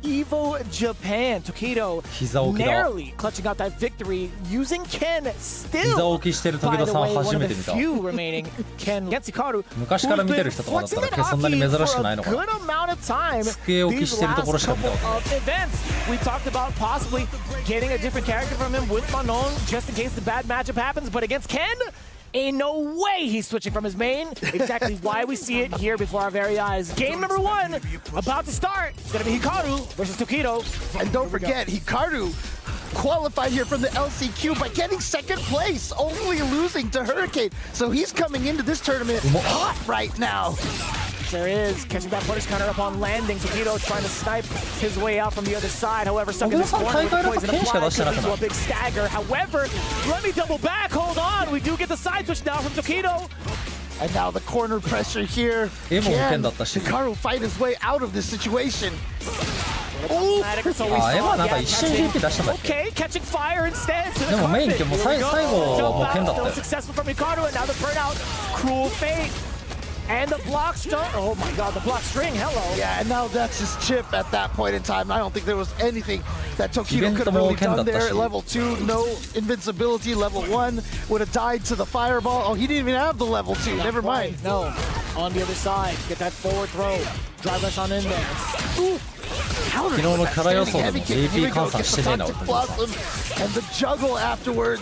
Evo Japan. Tokido narrowly clutching out that victory using Ken still. By the way, one of the few remaining Ken against Hikaru. 昔から見てる人とかだったらそんなに珍しくないのかな。 Good amount of time. 机置きしてるところしか見たことない。 We talked about possibly getting a different character from him with Manon just in case the bad matchup happens, but against Ken, ain't no way he's switching from his main. Exactly why we see it here before our very eyes. Game number 1 about to start. It's gonna be Hikaru versus Tokido. And don't forget, Hikaru qualified here from the LCQ by getting second place, only losing to Hurricane. So he's coming into this tournament hot right now. There is catching that punish counter upon landing. Tokido trying to snipe his way out from the other side. However, stuck in this corner with poison applied, could lead to a big stagger. However, let me double back. Hold on. We do get the side switch now from Tokido. And now the corner pressure here. Can Hikaru fight his way out of this situation? Okay, catching fire instead. To the carpet. Still successful from Hikaru, and now the burnout. Cruel fate. And the block string. Oh my god, the block string. Hello. Yeah, and now that's his chip at that point in time. I don't think there was anything that Tokido could have really done there. Level 2, no invincibility. Level 1 would have died to the fireball. Oh, he didn't even have the level 2. Never mind. No. On the other side, get that forward throw. Drive us on in there. Ooh. 昨日のキャラ予想でも JP 換算してねえな。 And the juggle afterwards.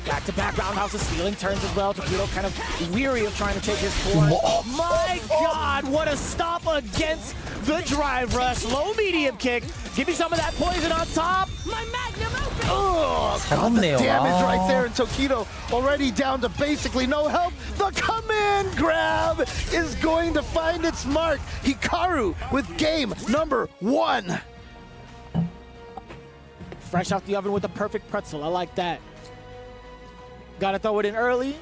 Back-to-back roundhouse of stealing turns as well. Tokido kind of weary of trying to take his form. My god, what a stop against the drive rush. Low medium kick. Give me some of that poison on top. My magnum open. Oh, got the damage right there. And Tokido already down to basically no help. The command grab is going to find its mark. Hikaru with game number 1. Fresh out the oven with the perfect pretzel. I like that. Gotta throw it in early.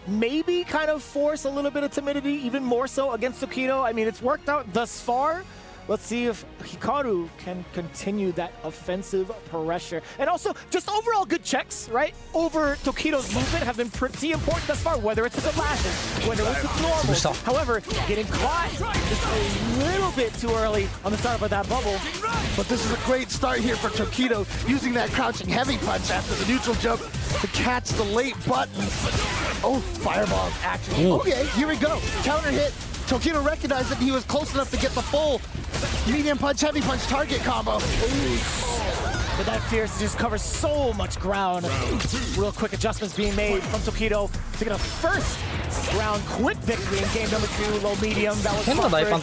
Maybe kind of force a little bit of timidity, even more so against Tokido. I mean, it's worked out thus far. Let's see if Hikaru can continue that offensive pressure. And also, just overall good checks, right? Over Tokido's movement have been pretty important thus far, whether it's with the lashes, whether it's with normal. However, getting caught just a little bit too early on the start of that bubble. But this is a great start here for Tokido, using that crouching heavy punch after the neutral jump to catch the late button. Oh, fireball action. Okay, here we go. Counter hit. Tokido recognized that he was close enough to get the full medium punch, heavy punch target combo. But that Fierce just covers so much ground. Real quick adjustments being made from Tokido to get a first round quick victory in game number 2, low medium. That was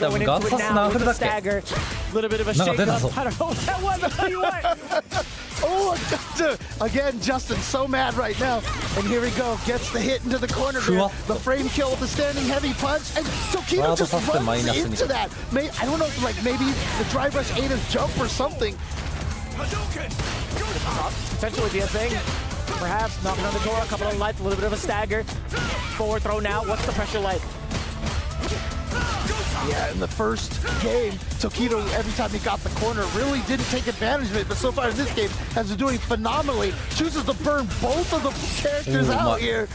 going into it now with a stagger. A little bit of a shake up. I don't know what that was. I'll tell you what. Oh, again, Justin so mad right now. And here we go, gets the hit into the corner there. The frame kill with the standing heavy punch. And Tokido just runs into that. I don't know if maybe the drive rush ate his jump or something. Potentially be a thing. Perhaps knocking on the door, a couple of lights, a little bit of a stagger. Forward throw now. What's the pressure like? Yeah, in the first game, Tokido, every time he got the corner, really didn't take advantage of it. But so far in this game, has been doing phenomenally. Chooses to burn both of the characters out here.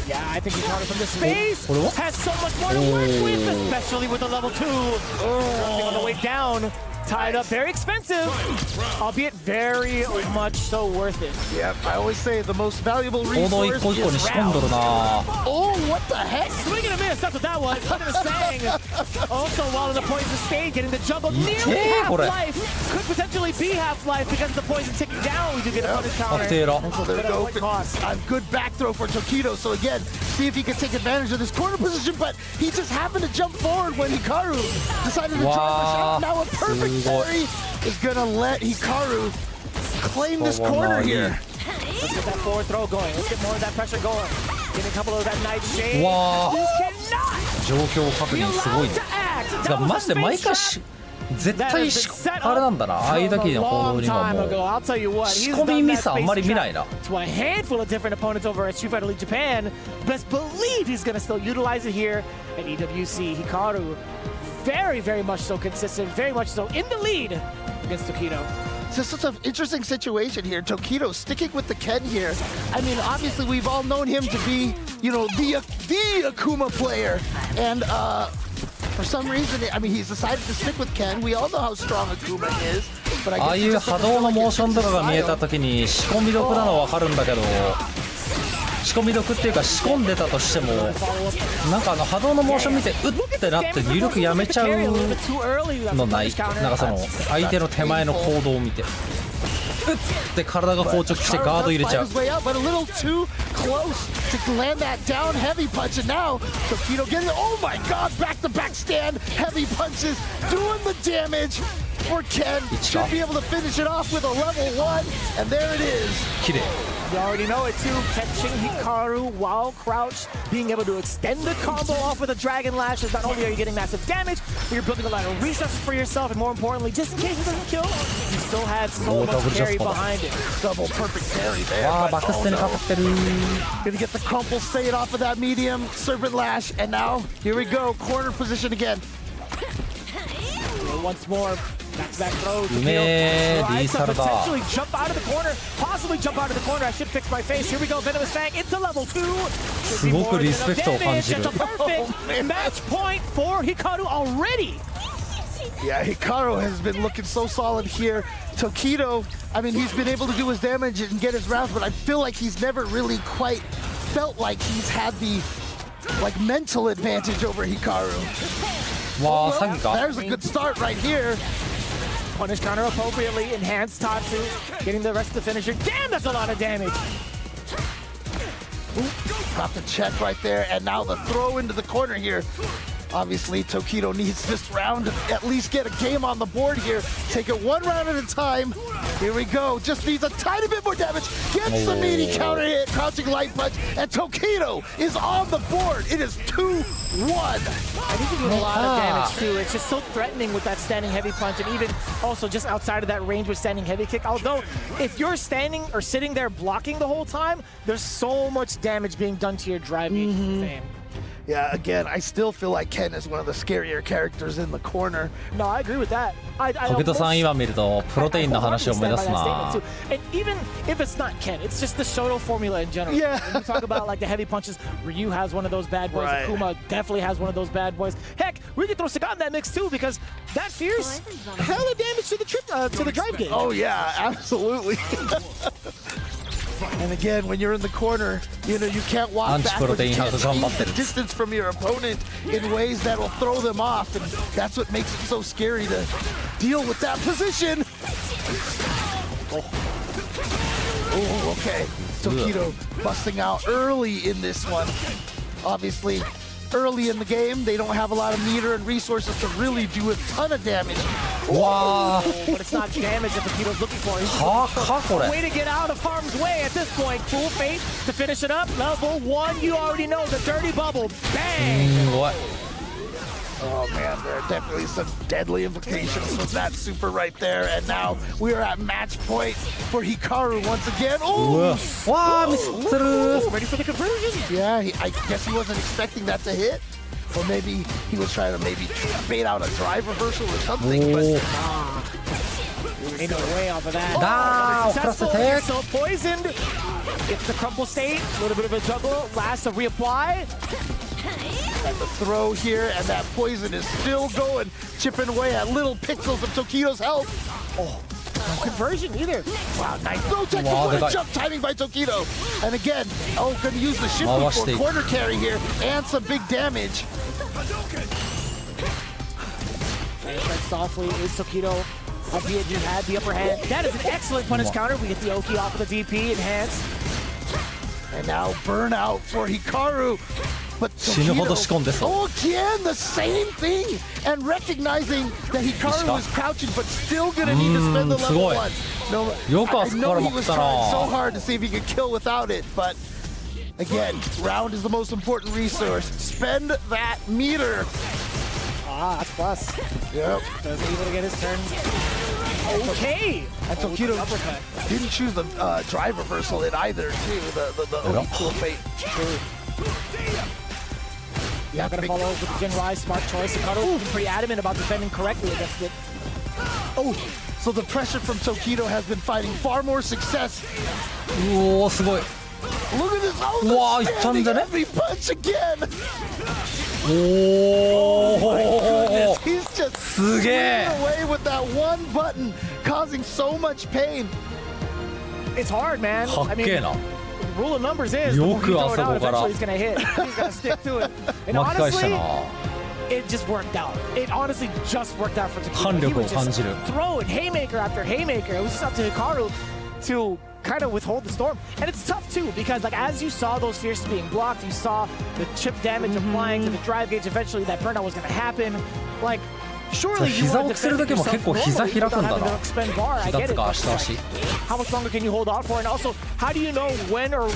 Yeah, I think Hikaru from the space has so much more to work with, especially with the level 2. On the way down. Tied up, very expensive, albeit very much so worth it. Yep, I always say the most valuable resource is round. Oh, what the heck? Swing and a miss, that's what that was. Look at the saying. Also, while in the poison state, getting the juggle nearly half-life. Could potentially be half-life because of the poison ticking down. We do get a punish counter. And so there we go. A good back throw for Tokido. So again, see if he can take advantage of this corner position, but he just happened to jump forward when Hikaru decided to drive the shot. Now a perfect parry is gonna let Hikaru claim this corner here. Let's get that forward throw going. Let's get more of that pressure going. Getting a couple of that night shade. 状況確認すごいね。マジで毎回絶対あれなんだな。ああいうだけの行動にはもう仕込みミスあんまり見ないな。To a handful of different opponents over at Street Fighter League Japan. Best believe he's gonna still utilize it here at EWC. Hikaru, very much so consistent, very much so in the lead against Tokido. It's just such an interesting situation here. Tokido sticking with the Ken here. I mean, obviously we've all known him to be, you know, the Akuma player. And for some reason, I mean, he's decided to stick with Ken. We all know how strong Akuma is, but I ああ guess い he う just 波 doesn't 動 feel の like モー it's ションとかが見えた style. 時に仕込み毒なのは分かるんだけど、仕込み毒っていうか仕込んでたとしてもなんか波動のモーション見てうってなって入力やめちゃうのない？なんかその相手の手前の行動を見てうって体が硬直してガード入れちゃう。 But a little too close to land that down heavy punch, and now Tokido getting, oh my god, back-to-back stand heavy punches, doing the damage for Ken. Should be able to finish it off with a level 1, and there it is. 綺麗。 You already know it too. Catching Hikaru while crouched, being able to extend the combo off with a Dragon Lash. Not only are you getting massive damage, but you're building a lot of resources for yourself, and more importantly, just in case it doesn't kill, you still had so much carry behind it. Double perfect parry there. わあバックステにかかってる。 Gonna get the crumple stayed off of that medium serpent lash, and now here we go, corner position again. Once more. Back throws. うめえリーサルだ。 Potentially jump out of the corner. Possibly jump out of the corner. I should fix my face. Here we go. Venomous Fang into level 2. すごくリスペクトを感じる。 Perfect match point for Hikaru already. Yeah, Hikaru has been looking so solid here. Tokido, I mean, he's been able to do his damage and get his rounds, but I feel like he's never really quite felt like he's had the mental advantage over Hikaru. わあ詐欺か。 There's a good start right here. Punish counter appropriately. Enhance Tatsu. Getting the rest of the finisher. Damn, that's a lot of damage. Got the check right there, and now the throw into the corner here. Obviously, Tokido needs this round to at least get a game on the board here. Take it one round at a time. Here we go. Just needs a tiny bit more damage. Gets the meaty counter hit, crouching light punch, and Tokido is on the board. It is 2-1. I think he's doing a lot of damage too. It's just so threatening with that standing heavy punch, and even also just outside of that range with standing heavy kick. Although, if you're standing or sitting there blocking the whole time, there's so much damage being done to your drive game. Yeah, again, I still feel like Ken is one of the scarier characters in the corner. No, I agree with that. 時戸さん今見るとプロテインの話を思い出すな。 And even if it's not Ken, it's just the Shoto formula in general. Yeah. When you talk about like the heavy punches, Ryu has one of those bad boys. Right. Akuma definitely has one of those bad boys. Heck, we could throw Sagat in that mix too, because that fierce hella damage to the drive game. Oh yeah, absolutely. And again, when you're in the corner, you know, you can't walk backwards. You can't change the distance from your opponent in ways that will throw them off, and that's what makes it so scary to deal with that position. Oh, okay. Tokido busting out early in this one. Obviously, early in the game, they don't have a lot of meter and resources to really do a ton of damage. Wow. But it's not damage that Tokido's looking for. He's a way to get out of harm's way at this point. Full fate to finish it up. Level 1, you already know the dirty bubble. Bang! What? Oh man, there are definitely some deadly implications from that super right there. And now we are at match point for Hikaru once again. Oh! Wow, miss Ready for the conversion? Yeah, I guess he wasn't expecting that to hit. Or maybe he was trying to bait out a drive reversal or something. But Maybe way off of that. Successful. So poisoned. Gets the crumple state. A little bit of a juggle. Last to reapply. And the throw here, and that poison is still going, chipping away at little pixels of Tokido's health. Oh, no conversion either. Wow, nice. No technical jump timing by Tokido. And again, gonna use the shift for corner carry here, and some big damage. Softly is Tokido. Albeit he had the upper hand. That is an excellent punish counter. We get the Oki off of the DP, enhance. And now burnout for Hikaru. But Tokido, again, the same thing. And recognizing that Hikaru is crouching, but still gonna need to spend the level 1. No, I know he was trying so hard to see if he could kill without it, but again, round is the most important resource. Spend that meter. Ah, that's plus. Yep. Doesn't even get his turn. Okay. And Tokido didn't choose the drive reversal in either, too. The cool fate. Yeah, gonna follow up with the Jin Rai, smart choice. Hikaru is pretty adamant about defending correctly against it. Oh, so the pressure from Tokido has been finding far more success. Oh, すごい. Look at this! Oh, the standing heavy punch again! おお He's just すげえ away with that one button, causing so much pain. It's hard, man. かっけえな Rule of numbers is the more you throw it out, eventually he's gonna hit. He's gonna stick to it. And 巻き返した honestly, な it just worked out. It honestly just worked out for Takeda. 反 He 力を was 感 just じる throwing haymaker after haymaker. It was just up to Hikaru to kind of withhold the storm. And it's tough too, because like as you saw those fierces being blocked, you saw the chip damage applying to the drive gauge. Eventually that burnout was gonna happen. Like, surely you 膝 want を to 着せる defend 時も結 yourself 構膝 normally 開くん without だ having な to expend bar. I 膝 get つ it. か but 足と足 how much longer can you hold on for? And also, how do you know when or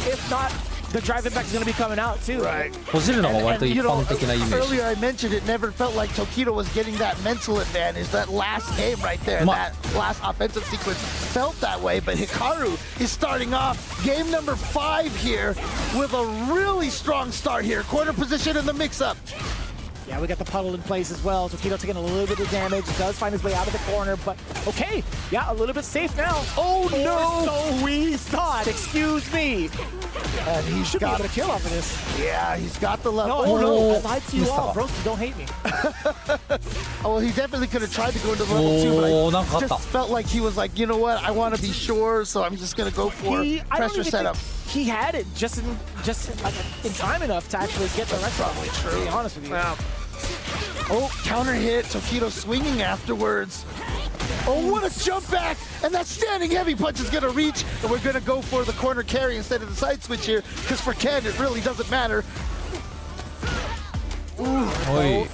if not the drive impact is going to be coming out too? Right. 閉じるのが割と And, 一 you know, 般的なイメージ earlier I mentioned it never felt like Tokido was getting that mental advantage. That last game right there, that last offensive sequence felt that way. But Hikaru is starting off game number 5 here with a really strong start here. Corner position in the mix-up. Yeah, we got the puddle in place as well. Tokido taking a little bit of damage. Does find his way out of the corner, but okay. Yeah, a little bit safe now. Oh, Or no. so we thought. Excuse me. And he Should be got able to kill off of this. Yeah, he's got the level. No, Oh, no, no. I lied to you all. Broski, don't hate me. Oh, well, he definitely could have tried to go into level 2, Oh, but なんかあった I just felt like he was like, you know what? I want to be sure, so I'm just going to go for I don't pressure even setup. think he had it just like in time enough to actually get the rest of it. To be honest with you. Yeah. Oh, counter hit. Tokido swinging afterwards. Oh, what a jump back! And that standing heavy punch is going to reach. And we're going to go for the corner carry instead of the side switch here. Because for Ken, it really doesn't matter. Ooh. おい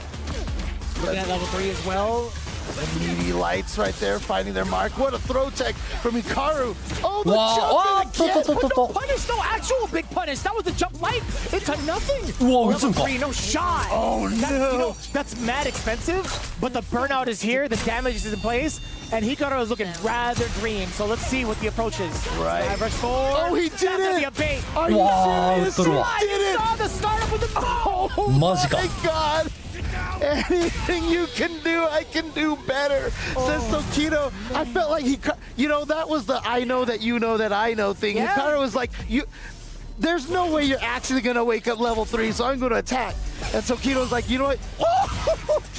Looking at level 3 as well. The meaty lights right there finding their mark. What a throw tech from Hikaru. Oh, the Wow. jump in again. Oh, Punish, no actual big punish. That was the jump light into nothing. Whoa, Level it's 3, no shot. Oh, That, no. you know, that's mad expensive, but the burnout is here, the damage is in place, and Hikaru is looking rather green. So let's see what the approach is. Right. Drive rush forward. Oh, he did That's gonna it. be a bait. Are you Wow, serious? threw He it. did it. Saw the startup with the Oh Maji ka. my god! Anything you can do, I can do better. Says Tokido. I felt like you know, that was the I know that you know that I know thing. Yeah. Hikaru was like, there's no way you're actually gonna wake up level 3, so I'm gonna attack. And Tokido's like, you know what?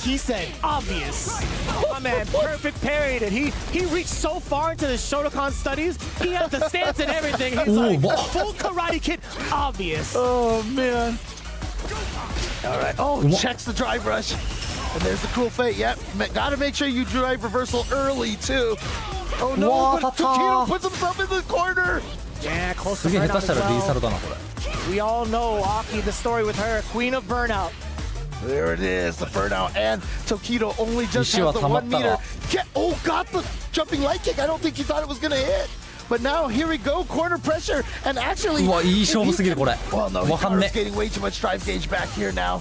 He said, obvious. My man, perfect parried it. He reached so far into the Shotokan studies, he had the stance and everything. He's like, wow. full Karate Kid, obvious. Oh man. All right. Oh, checks the drive rush. And there's the cool fate. Yep. Gotta make sure you drive reversal early too. Oh no, Wow, but Tokido puts himself in the corner. Yeah, close す to げえ burnout 下手した as らリーサ well. ルだなこれ We all know Aki, the story with her, queen of burnout. There it is, the burnout. And Tokido only just Ishii has the 1 は溜まったが。 meter. Oh, got the jumping light kick. I don't think he thought it was gonna hit. But now here we go, corner pressure. And actually, うわいい勝負すぎるこれ well, no, わかんね Hikaru's getting way too much drive gauge back here now.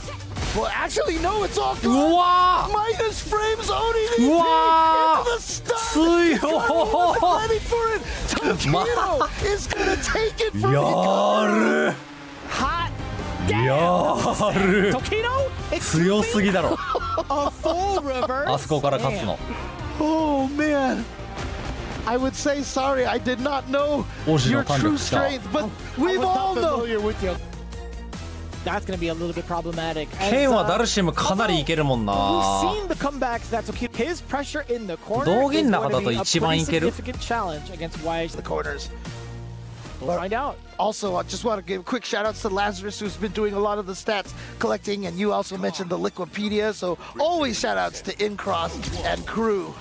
Well, actually, no, it's all う good. わ Minus frames owning the うわ into the stun. 強 Ready for it. Tokido is gonna take it from や Hikaru. る Hot や damn. る Tokido, 強すぎだろ a full reverse. あそこから勝つの Oh man. I would say sorry. I did not know Oji no your true 胆力した strength, but I we've was all not known. familiar with you. That's going to be a little bit problematic. ケンはダルシムかなりいけるもん We've な seen the comebacks that Tokido. His pressure in the corner 道 is 銀の going 中 to だと be a 一番 pretty いける significant challenge against YHC. The corners. We'll find out. Also, I just want to give quick shout outs to Lazarus, who's been doing a lot of the stats collecting, and you also mentioned the Liquipedia, so always shout outs to Incross and crew.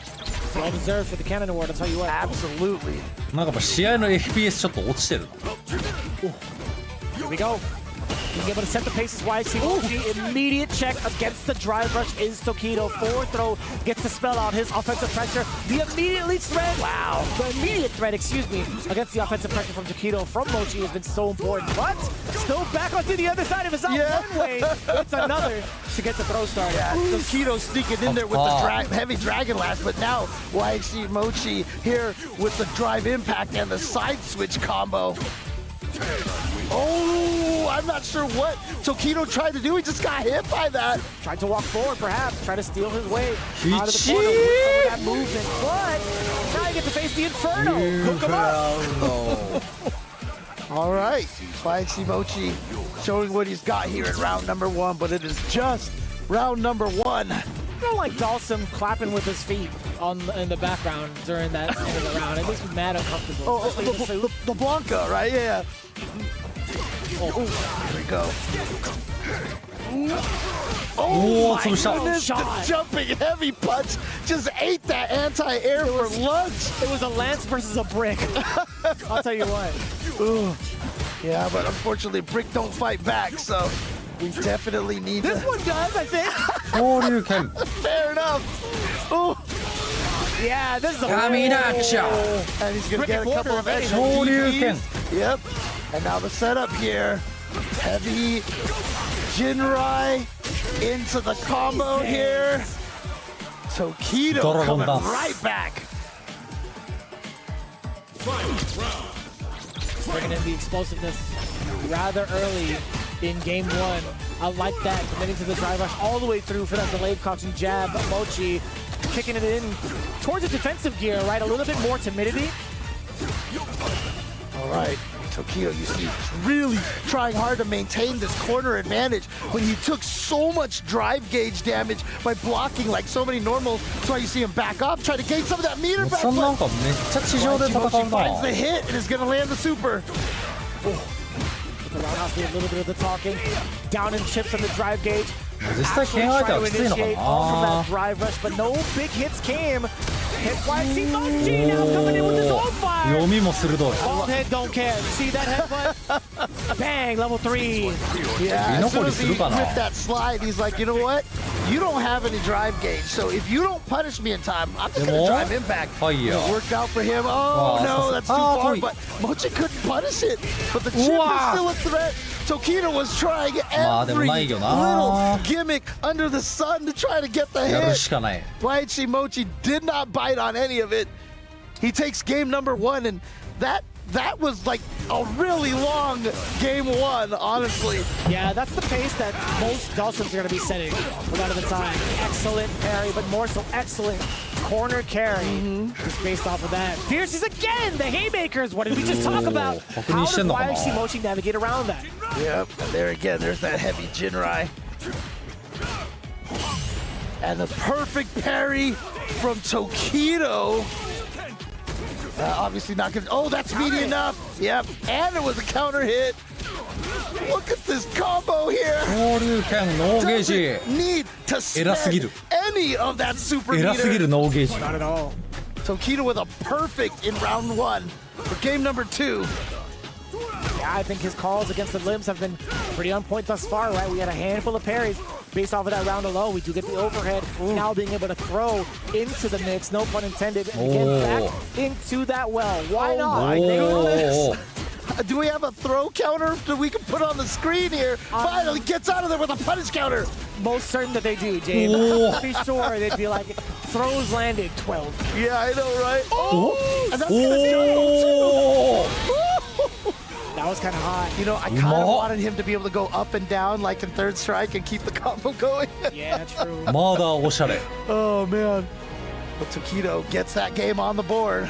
Well deserved for the Cannon Award, I'll tell you what. Absolutely. なんかもう試合の FPS ちょっと落ちてる Here we go. Being able to set the pace is YHC-餅. Immediate check against the drive rush is Tokido. Forward throw gets to spell out his offensive pressure. The immediate threat, wow. The immediate threat, excuse me, against the offensive pressure from Tokido from Mochi has been so important. But still back onto the other side of his out. Yeah. One way, it's another to get the throw started. Yeah, Tokido sneaking in there with the heavy Dragon Last, but now YHC-Mochi here with the drive impact and the side switch combo. Oh, I'm not sure what Tokido tried to do. He just got hit by that. Tried to walk forward, perhaps. Try to steal his way out of the corner with some of that movement. But now you get to face the Inferno. Hook him up. All right, YHC-Mochi showing what he's got here in round number 1, but it is just round number 1. I don't like Dawson clapping with his feet in the background during that end of the round. It makes me mad uncomfortable. The Blanca, right? Yeah. Here we go. Oh, my goodness, the jumping heavy punch just ate that anti-air for lunch. It was a lance versus a brick. I'll tell you what. Ooh. Yeah, but unfortunately, brick don't fight back, so we definitely need this one does, I think. Fair enough. Ooh. Yeah, this is a and he's gonna get a couple of extra DPs. Yep. And now the setup here. Heavy Jinrai into the combo here. Tokido coming right back. Bringing in the explosiveness rather early in game 1. I like that. Committing to the drive rush all the way through for that delayed crouching jab. Mochi kicking it in towards the defensive gear, right? A little bit more timidity. All right. Tokido, you see, really trying hard to maintain this corner advantage when he took so much drive gauge damage by blocking like so many normals. That's why you see him back off, try to gain some of that meter back. YHC-Mochi finds the hit and is going to land the super. The roundhouse did a little bit of the talking. Down in chips on the drive gauge. Actually trying to initiate off of that drive rush, but no big hits came. Hit YHC-Mochi now coming in with his own fire. Bald head don't care. See that headbutt? Bang, level 3. Yeah, as soon as he ripped that slide, he's like, you know what? You don't have any drive gauge, so if you don't punish me in time, I'm just going to drive him back. It worked out for him. Oh, no, that's too far, but Mochi couldn't punish it. But the chip is still a threat. Tokido was trying every little gimmick under the sun to try to get the hit. YHC-Mochi did not bite on any of it. He takes game number 1, and that was like a really long game 1, honestly. Yeah, that's the pace that most Dawsons are going to be setting a lot of the time. Excellent parry, but more so excellent corner carry. Just based off of that. Fierces again, the haymakers. What did we just talk about? How did YHC-Mochi navigate around that? Yep, and there again, there's that heavy Jinrai. And the perfect parry from Tokido. Obviously not gonna. Oh, that's speedy enough. Yep, and it was a counter hit. Look at this combo here. Doesn't need to spend any of that super meter. Not at all. Tokido with a perfect in round 1 for game number 2. Yeah, I think his calls against the limbs have been pretty on point thus far, right? We had a handful of parries based off of that round alone. We do get the overhead, now being able to throw into the mix, no pun intended, and get back into that well. Why not? Do we have a throw counter that we can put on the screen here? Finally gets out of there with a punish counter. Most certain that they do, James. I'm pretty sure they'd be like, throws landed 12. Yeah, I know, right? And that's gonna jump too. That was kind of hot. You know, I kind of wanted him to be able to go up and down like in Third Strike and keep the combo going. Yeah, true. Oh, man. But Tokido gets that game on the board.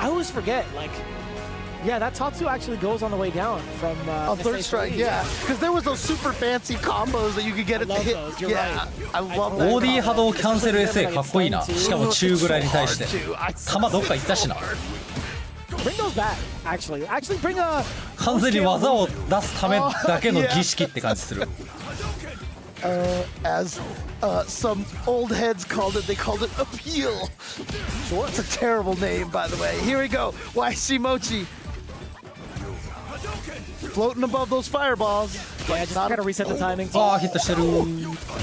I always forget, like, yeah, that Tatsu actually goes on the way down from Third Strike, yeah. Because there was those super fancy combos that you could get at the hit. You're right. I love that. ボディ波動キャンセル SA かっこいいな。しかも中ぐらいに対して。弾どっか行ったしな。Bring those back, actually. Actually, bring a... 完全に技を出すためだけの儀式って感じする。As some old heads called it, they called it appeal. Sure. It's a terrible name, by the way. Here we go. YHC-Mochi. Floating above those fireballs. Yeah, just gotta reset the timing. Hit してる。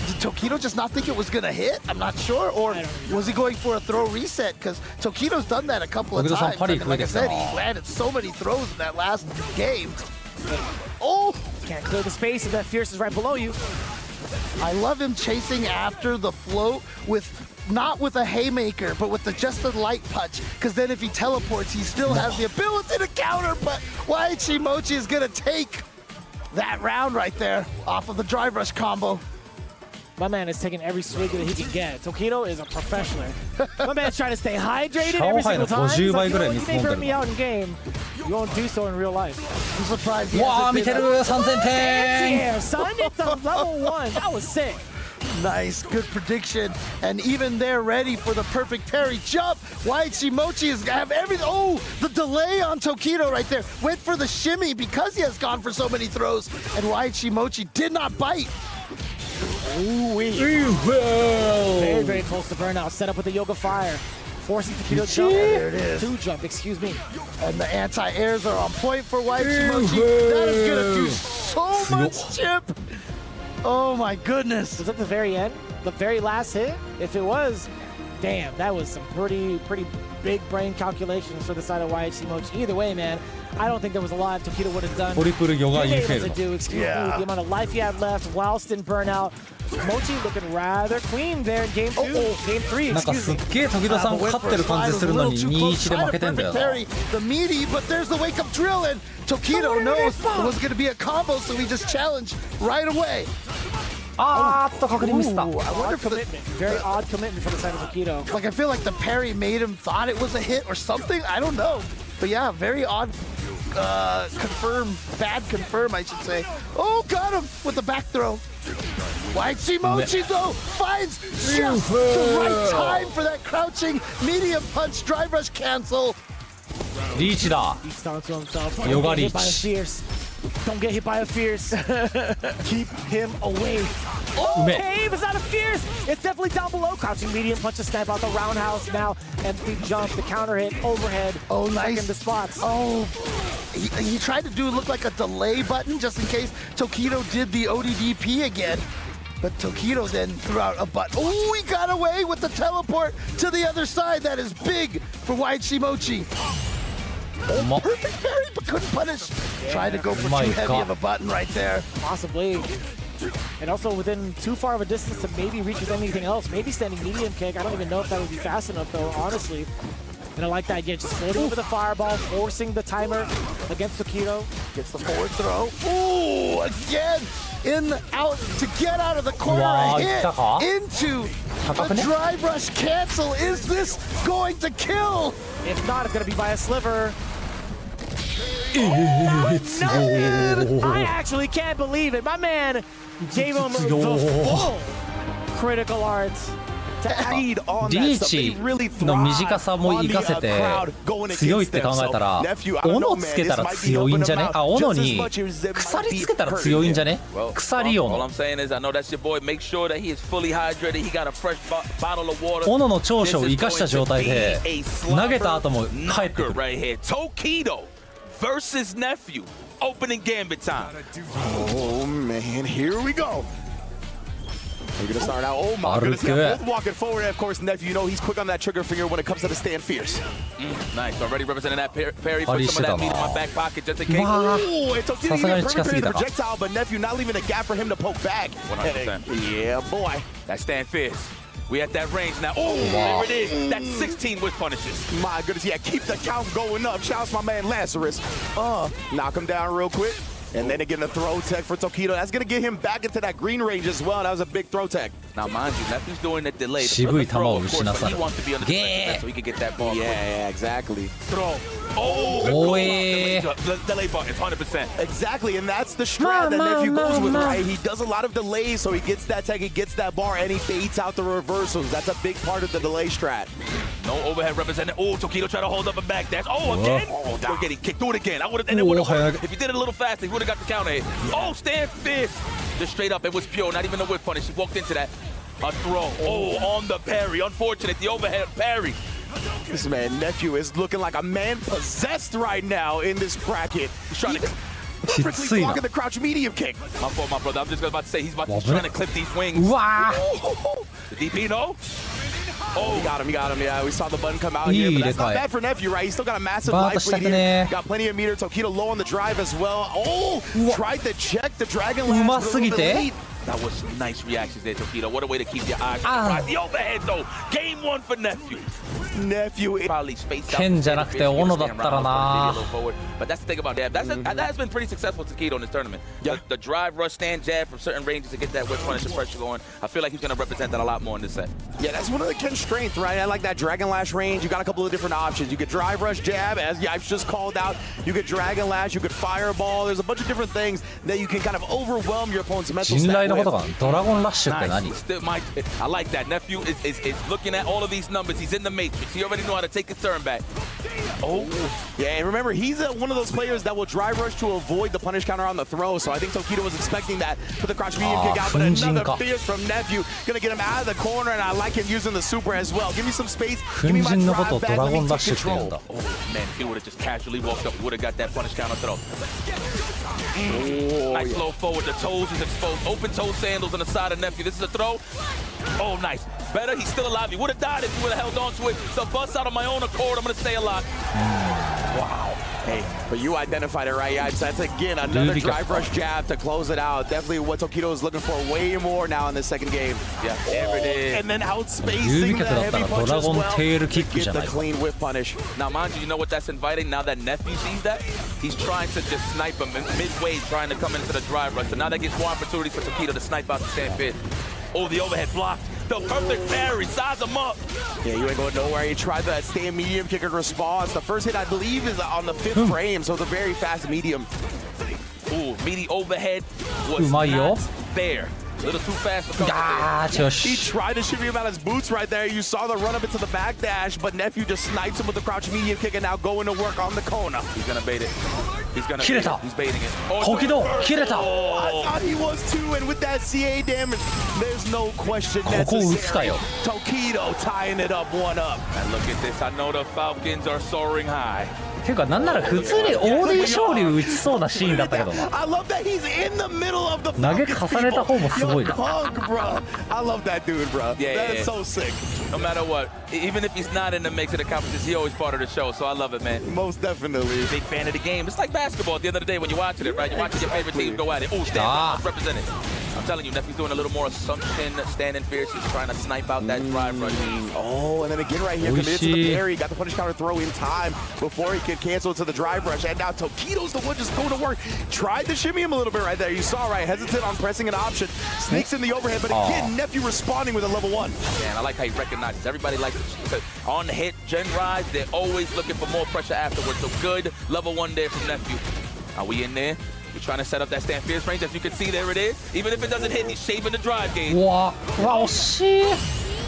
Did Tokido just not think it was gonna hit? I'm not sure. Or was he going for a throw reset? Because Tokido's done that a couple of times. And like I said, he landed so many throws in that last game. Oh! Can't clear the space if that Fierce is right below you. I love him chasing after the float with not with a haymaker, but with just a light punch. Because then if he teleports, he still has the ability to counter. But YHC-Mochi is gonna take that round right there off of the drive rush combo. My man is taking every swig that he can get. Tokido is a professional. My man's trying to stay hydrated every single time. He's like, you know, you may burn me out in game. You won't do so in real life. I'm surprised he わあ hasn't 見て been る3000点 Yeah, son, it's a level 1. That was sick. Nice, good prediction. And even they're ready for the perfect parry jump. YHC-Mochi is gonna have everything. Oh, the delay on Tokido right there. Went for the shimmy because he has gone for so many throws. And YHC-Mochi did not bite. Very, very close to burnout. Set up with the Yoga Fire. Forcing Tokido jump. There it is. To jump, excuse me. And the anti-airs are on point for YHC-Mochi. That is gonna do so much chip. Oh my goodness. Was that the very end? The very last hit? If it was, damn, that was some pretty big brain calculations for the side of YHC-Mochi. Either way, man, I don't think there was a lot Tokido would have done. トリプルヨガインフェル to ド do, excuse me, Yeah. the amount of life he had left whilst in burnout. Mochi looking rather clean there in game 2. Game 3, なんか excuse すっ me. げえ時田さん勝ってる感じするのに2-1で負けてんだよな The meaty, but there's the wake up drill, and Tokido knows it was going to be a combo, so he just challenged right away. あーっと確認ミスった Ooh, I wonder Odd if the, commitment. Very odd commitment for the side of Tokido. like I feel like the parry made him thought it was a hit or something. I don't know, but yeah, very odd. Bad confirm, I should say. Oh, got him with the back throw. YHC-Mochi though finds just the right time for that crouching medium punch drive rush cancel. リーチだ He's down to himself. Yoga Don't get hit by a reach. fierce. Don't get hit by a fierce. Keep him away. Ume. Okay, if it's not a fierce, it's definitely down below. Crouching medium punch to snap out the roundhouse now. And the jump, the counter hit, overhead. Oh, nice. Back in the spots. Oh, he tried to do look like a delay button just in case Tokido did the ODDP again. But Tokido then threw out a button. Oh, he got away with the teleport to the other side. That is big for YHC-Mochi. Mo- Perfect parry, but couldn't punish. Tried to go for My too heavy God. of a button right there. Possibly. And also within too far of a distance to maybe reach with anything else. Maybe standing medium kick. I don't even know if that would be fast enough though, honestly. And I like that again, just floating over the fireball, forcing the timer against Tokido. Gets the forward throw. Ooh, again out to get out of the corner. Wow, A hit Shaka. into Shaka a ne? drive rush cancel. Is this going to kill? If not, it's gonna be by a sliver. It's I actually can't believe it. My man gave him the full critical arts. To addリーチの短さも活かせて強いって考えたら斧つけたら強いんじゃねあ斧に鎖つけたら強いんじゃね鎖 All 斧 I'm saying is I know that's your boy. Make sure that he is fully hydrated. He got a fresh bottle of water. 斧の長所を生かした状態で投げた後も帰ってく Knocker る right here. Tokido versus Nephew. Opening gambit time. Oh man, here we go. We're gonna start out. Oh my goodness, Good. yeah, both walking forward. And of course, Nephew, you know he's quick on that trigger finger when it comes to the stand fierce. Nice. Already representing that parry. Parry Put some of that meat in my shit back pocket just in case. Wow. Ooh, and Tokido Sa evenすがに近すぎたか。 projectile, but Nephew not leaving a gap for him to poke back. 100%. Yeah, boy. That stand fierce. We at that range now. Oh, Wow. there it is. That's 16 with punishes. My goodness, yeah, keep the count going up. Shouts my man Lazarus. Knock him down real quick. And then again, the throw tech for Tokido. That's going to get him back into that green range as well. That was a big throw tech. Now, mind you, Nephew's doing the delay. The 渋い球を throw, of 失 course, さ but れ he wants to be on the defensive so he can get that ball. Yeah, exactly. Throw. Oh, Oh, delay, yeah. delay button, 100%. Exactly, and that's the strat that Nephew goes with, right? He does a lot of delays, so he gets that tech, he gets that bar, and he baits out the reversals. That's a big part of the delay strat. No overhead represented. Oh, Tokido trying to hold up a back dash. Oh, again. Oh, We're getting kicked. Do it again. I would have. And it would have Oh, worked. If he did it a little faster, he would have got the counter hit. Oh, stand fierce. Just straight up. It was pure. Not even a whip punish. He walked into that. A throw. Oh, on the parry. Unfortunate. The overhead parry. This man, Nephew, is looking like a man possessed right now in this bracket. He's trying to. Perfectly blocking the crouch medium kick. My fault, my brother. I'm just about to say he's about Well, to trying to clip these wings. うわ The DP, no? Oh, he got him. Yeah, we saw the button come out He here, but did that's not it. bad for Nephew, right? He's still got a massive But life lead the here. second, Got plenty of meter. Tokido low on the drive as well. Oh, tried to check the Dragon うま Lance. すぎて That was nice reactions there, Tokido. What a way to keep your eyes on the prize. The overhead, though. Game 1 for Nephew. Nephew. Probably spaced out. 剣じゃなくて斧だったらな。 But that's the thing about jab. That has been pretty successful to Tokido in this tournament. The drive, rush, stand, jab from certain ranges to get that whip punish and pressure going. I feel like he's going to represent that a lot more in this set. Yeah, that's one of the Ken's strengths, right? I like that Dragon Lash range. You got a couple of different options. You could drive, rush, jab, as I've just called out. You could Dragon Lash, you could fireball. There's a bunch of different things that you can kind of overwhelm your opponent's mental 陣雷 stat のこと with. かな。ドラゴンラッシュって何？ Still I like that. Nephew is looking at all of these numbers. He's in the matrix. He already know how to take his turn back. Oh, yeah, and remember, he's one of those players that will drive rush to avoid the punish counter on the throw, so I think Tokido was expecting that for the crouch medium kick out, but another fierce from Nephew, gonna get him out of the corner, and I like him using the super as well. Give me some space, give me my drive back, let me take control. Oh, man, if he would have just casually walked up, he would have got that punish counter throw. Nice slow forward, the toes is exposed. Open toe sandals on the side of Nephew. This is a throw. Oh, nice. Better, he's still alive. He would have died if he would have held on to it. So bust out on my own accord. I'm going to stay alive. Wow. Hey, but you identified it right, yeah. That's again another drive rush jab to close it out. Definitely what Tokido is looking for way more now in the second game. Yeah, there it is. And then outspacing the heavy punch as well to get the clean whip punish. Now, mind you, you know what that's inviting? Now that Nephew sees that, he's trying to just snipe him midway, trying to come into the drive rush. So now that gives more opportunities for Tokido to snipe out the stand fit. Oh, the overhead blocked. The perfect parry, size him up. Yeah, you ain't going nowhere. He tried that stand medium kick in response. The first hit, I believe, is on the 5th frame, so it's a very fast medium. Ooh, meaty overhead was not there. A little too fast for comfort. He tried to shimmy him out his boots right there. You saw the run up into the back dash, but Nephew just snipes him with the crouch medium kick and now going to work on the Kona. He's going to bait it. He's going to bait it. He's baiting it. Tokido, Kireta. I thought he was too, and with that CA damage, there's no question necessary. Tokido tying it up 1-up. And look at this. I know the Falcons are soaring high. ていうかなんなら普通に OD 昇竜打ちそうなシーンだったけどな。 I love that he's in the middle of the 投げ重ねた方もすごいな。 I love that dude, bro. That is so sick. No matter what, even if he's not in the mix of the competition, he's always part of the show. So I love it, man. Most definitely. Big fan of the game. It's like basketball at the end of the day when you're watching it, right? You're watching your favorite team go at it. Oh, stand represented. I'm telling you, Nephew's doing a little more assumption, standing fierce. He's trying to snipe out that drive rush. Oh, and then again right here, committed to the parry. Got the punish counter throw in time before he could cancel to the drive rush. And now Tokido's the one just going to work. Tried to shimmy him a little bit right there. You saw, right? Hesitant on pressing an option. Sneaks in the overhead, but again, Nephew responding with a level 1. Man, I like how he recognizes. Everybody likes it. On the hit, Gen Rise, they're always looking for more pressure afterwards. So good level 1 there from Nephew. Are we in there? We're trying to set up that stand fierce range. As you can see, there it is. Even if it doesn't hit, he's shaving the drive gauge. うわ、惜しい。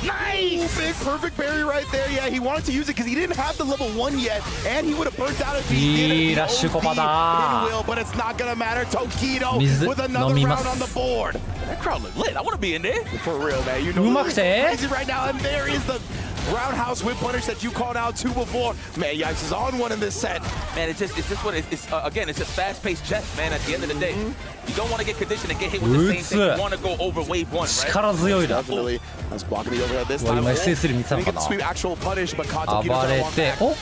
Nice! Big perfect parry right there. Yeah, he wanted to use it because he didn't have the level 1 yet, and he would have burnt out if he did it. But it's not gonna matter. Tokido with another round on the board. That crowd look lit. I want to be in there. For real, man. You know what's crazy right now, and there is the roundhouse whip punish that you called out to before. Man, Yikes is on one in this set. Man, it's just what again, it's just fast-paced chess, man. At the end of the day, you don't want to get conditioned and get hit with the same thing. You want to go over wave 1, right? 力強いな。 Definitely. I was blocking the overhead this time. 今 SS 見てたのかな。 Sweep actual punish, but caught 暴 Tokido れて、お、